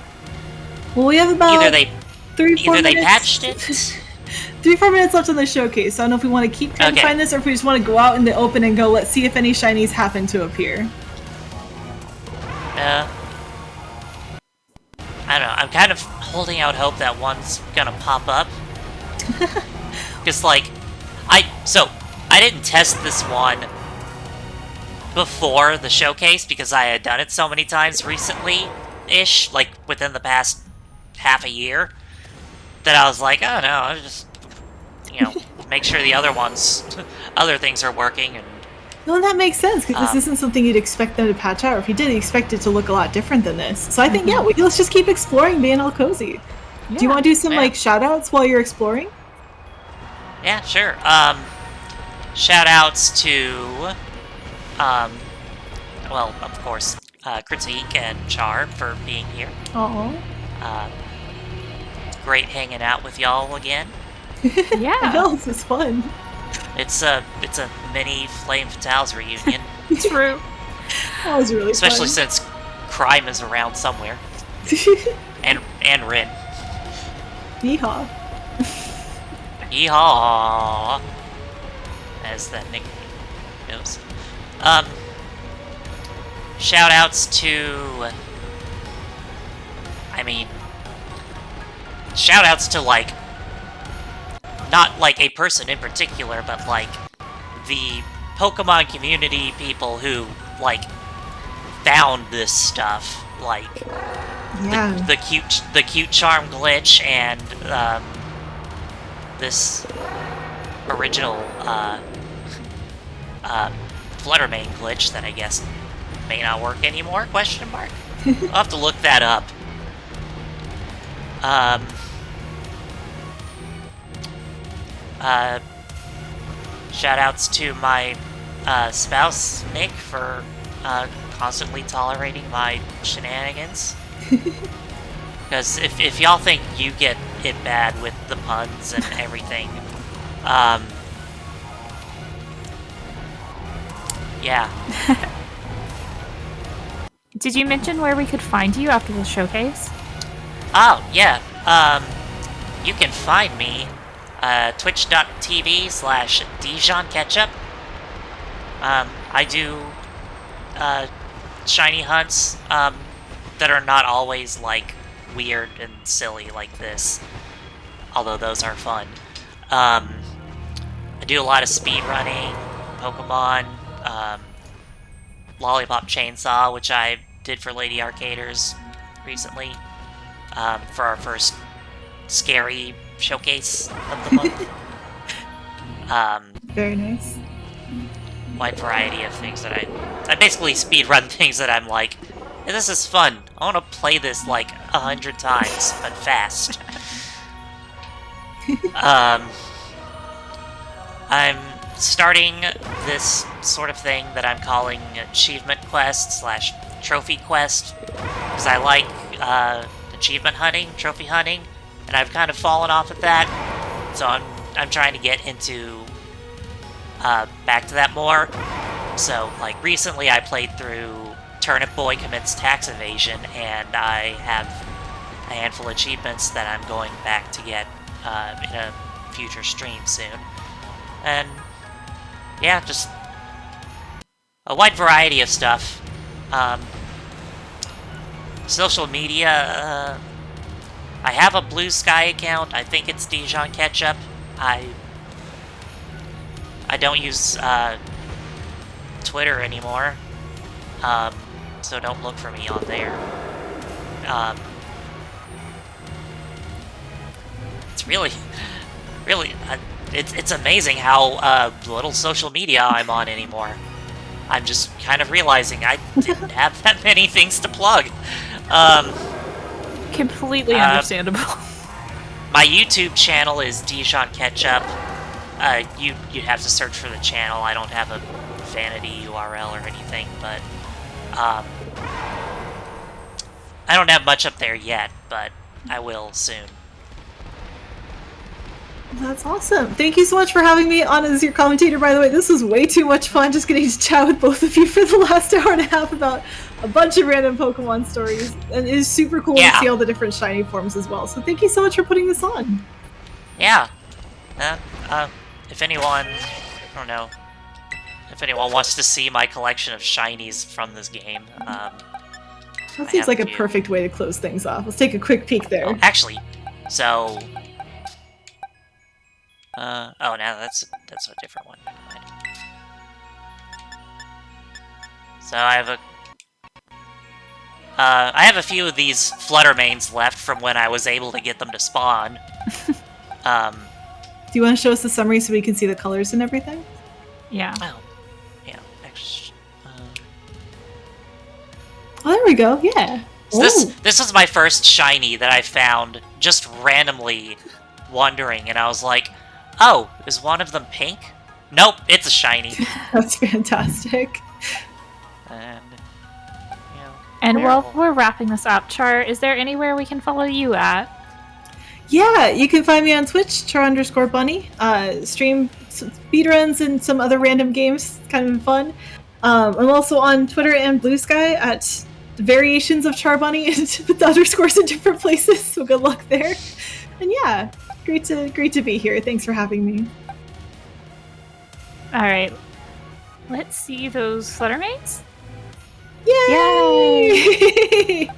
Well, we have about either they 3-4 minutes. patched it. 3-4 minutes left on the showcase. So I don't know if we want to keep trying to Okay. find this or if we just want to go out in the open and go, let's see if any shinies happen to appear. I don't know. I'm kind of holding out hope that one's gonna pop up. Because I didn't test this one before the showcase because I had done it so many times recently-ish, like within the past half a year, that I was like, oh no, I just, make sure the other things are working. And No, that makes sense because this isn't something you'd expect them to patch out. Or if you did, you expect it to look a lot different than this. So I think, let's just keep exploring, being all cozy. Do you want to do some shout outs while you're exploring? Yeah, sure. Shout outs to, of course, Critique and Char for being here. Oh. Great hanging out with y'all again. Yeah. This is fun. It's a mini Flame Fatales reunion, True. That was really especially fun. since Crime is around somewhere, and Rin. Yeehaw. Yeehaw! As that nickname goes. Shoutouts to... shoutouts to, like... not, like, a person in particular, but, like, the Pokemon community people who, like, found this stuff. Like, Yeah. the cute charm glitch and, this original, Fluttermane glitch that I guess may not work anymore, question mark? I'll have to look that up. Shoutouts to my, spouse, Nick, for, constantly tolerating my shenanigans. Because if y'all think you get it bad with the puns and everything, yeah. Did you mention where we could find you after the showcase? Oh, yeah. You can find me, twitch.tv/dijonketchup. I do, shiny hunts, that are not always, like, weird and silly like this. Although those are fun. I do a lot of speedrunning, Pokemon, Lollipop Chainsaw, which I did for Lady Arcaders recently, for our first scary showcase of the month. Very nice. Wide variety of things that I basically speedrun things that I'm like, hey, this is fun. I want to play this like 100 times, but fast. I'm starting this sort of thing that I'm calling achievement quest / trophy quest, because I like achievement hunting, trophy hunting, and I've kind of fallen off of that. So I'm trying to get into back to that more. So like recently I played through Turnip Boy Commits Tax Evasion, and I have a handful of achievements that I'm going back to get in a future stream soon. And yeah, just a wide variety of stuff. Social media, I have a Blue Sky account. I think it's dijonketchup. I don't use Twitter anymore, so don't look for me on there. It's really, it's amazing how little social media I'm on anymore. I'm just kind of realizing I didn't have that many things to plug. Completely understandable. My YouTube channel is dijonketchup. You'd have to search for the channel. I don't have a vanity URL or anything, but I don't have much up there yet, but I will soon. That's awesome. Thank you so much for having me on as your commentator, by the way. This was way too much fun just getting to chat with both of you for the last hour and a half about a bunch of random Pokemon stories. And it is super cool to see all the different shiny forms as well. So thank you so much for putting this on. Yeah. If anyone, I don't know, if anyone wants to see my collection of shinies from this game, that seems like a perfect way to close things off. Let's take a quick peek there. Oh, actually, so... oh, no, that's a different one. So I have a few of these Fluttermanes left from when I was able to get them to spawn. Do you want to show us the summary so we can see the colors and everything? Yeah. Oh, yeah. Oh, there we go. Yeah. So this was my first shiny that I found just randomly wandering, and I was like, oh, is one of them pink? Nope, it's a shiny. That's fantastic. And, you know, and while we're wrapping this up, Char, is there anywhere we can follow you at? Yeah, you can find me on Twitch, Char_Bunny. Stream speedruns and some other random games, kind of fun. I'm also on Twitter and Blue Sky at variations of Charbunny with the underscores in different places, so good luck there. And yeah, great to be here. Thanks for having me. All right. Let's see those Fluttermates. Yay!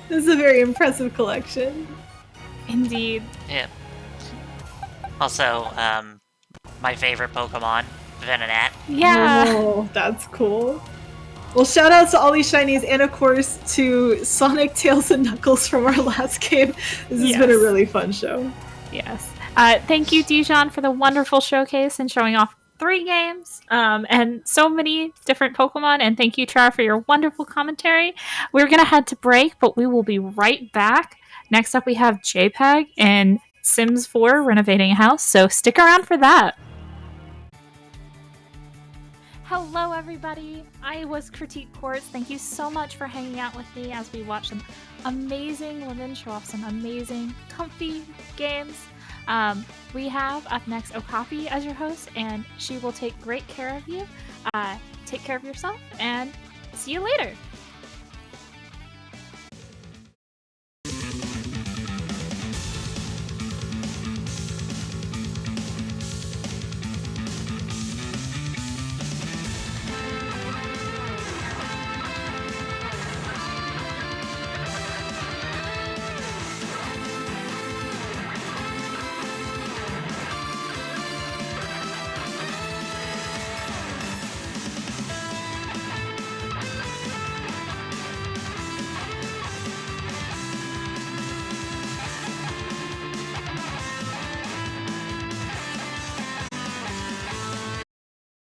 This is a very impressive collection. Indeed. Yeah. Also, my favorite Pokemon, Venonat. Yeah. Oh, that's cool. Well, shout out to all these shinies, and of course to Sonic, Tails, and Knuckles from our last game. This has been a really fun show. Yes. Thank you, Dijon, for the wonderful showcase and showing off 3 games and so many different Pokemon. And thank you, Tra, for your wonderful commentary. We're going to head to break, but we will be right back. Next up, we have JPEG and Sims 4 renovating a house, so stick around for that. Hello, everybody. I was Critique Quartz. Thank you so much for hanging out with me as we watch some amazing women show off some amazing, comfy games. We have up next Okapi as your host, and she will take great care of you. Take care of yourself, and see you later.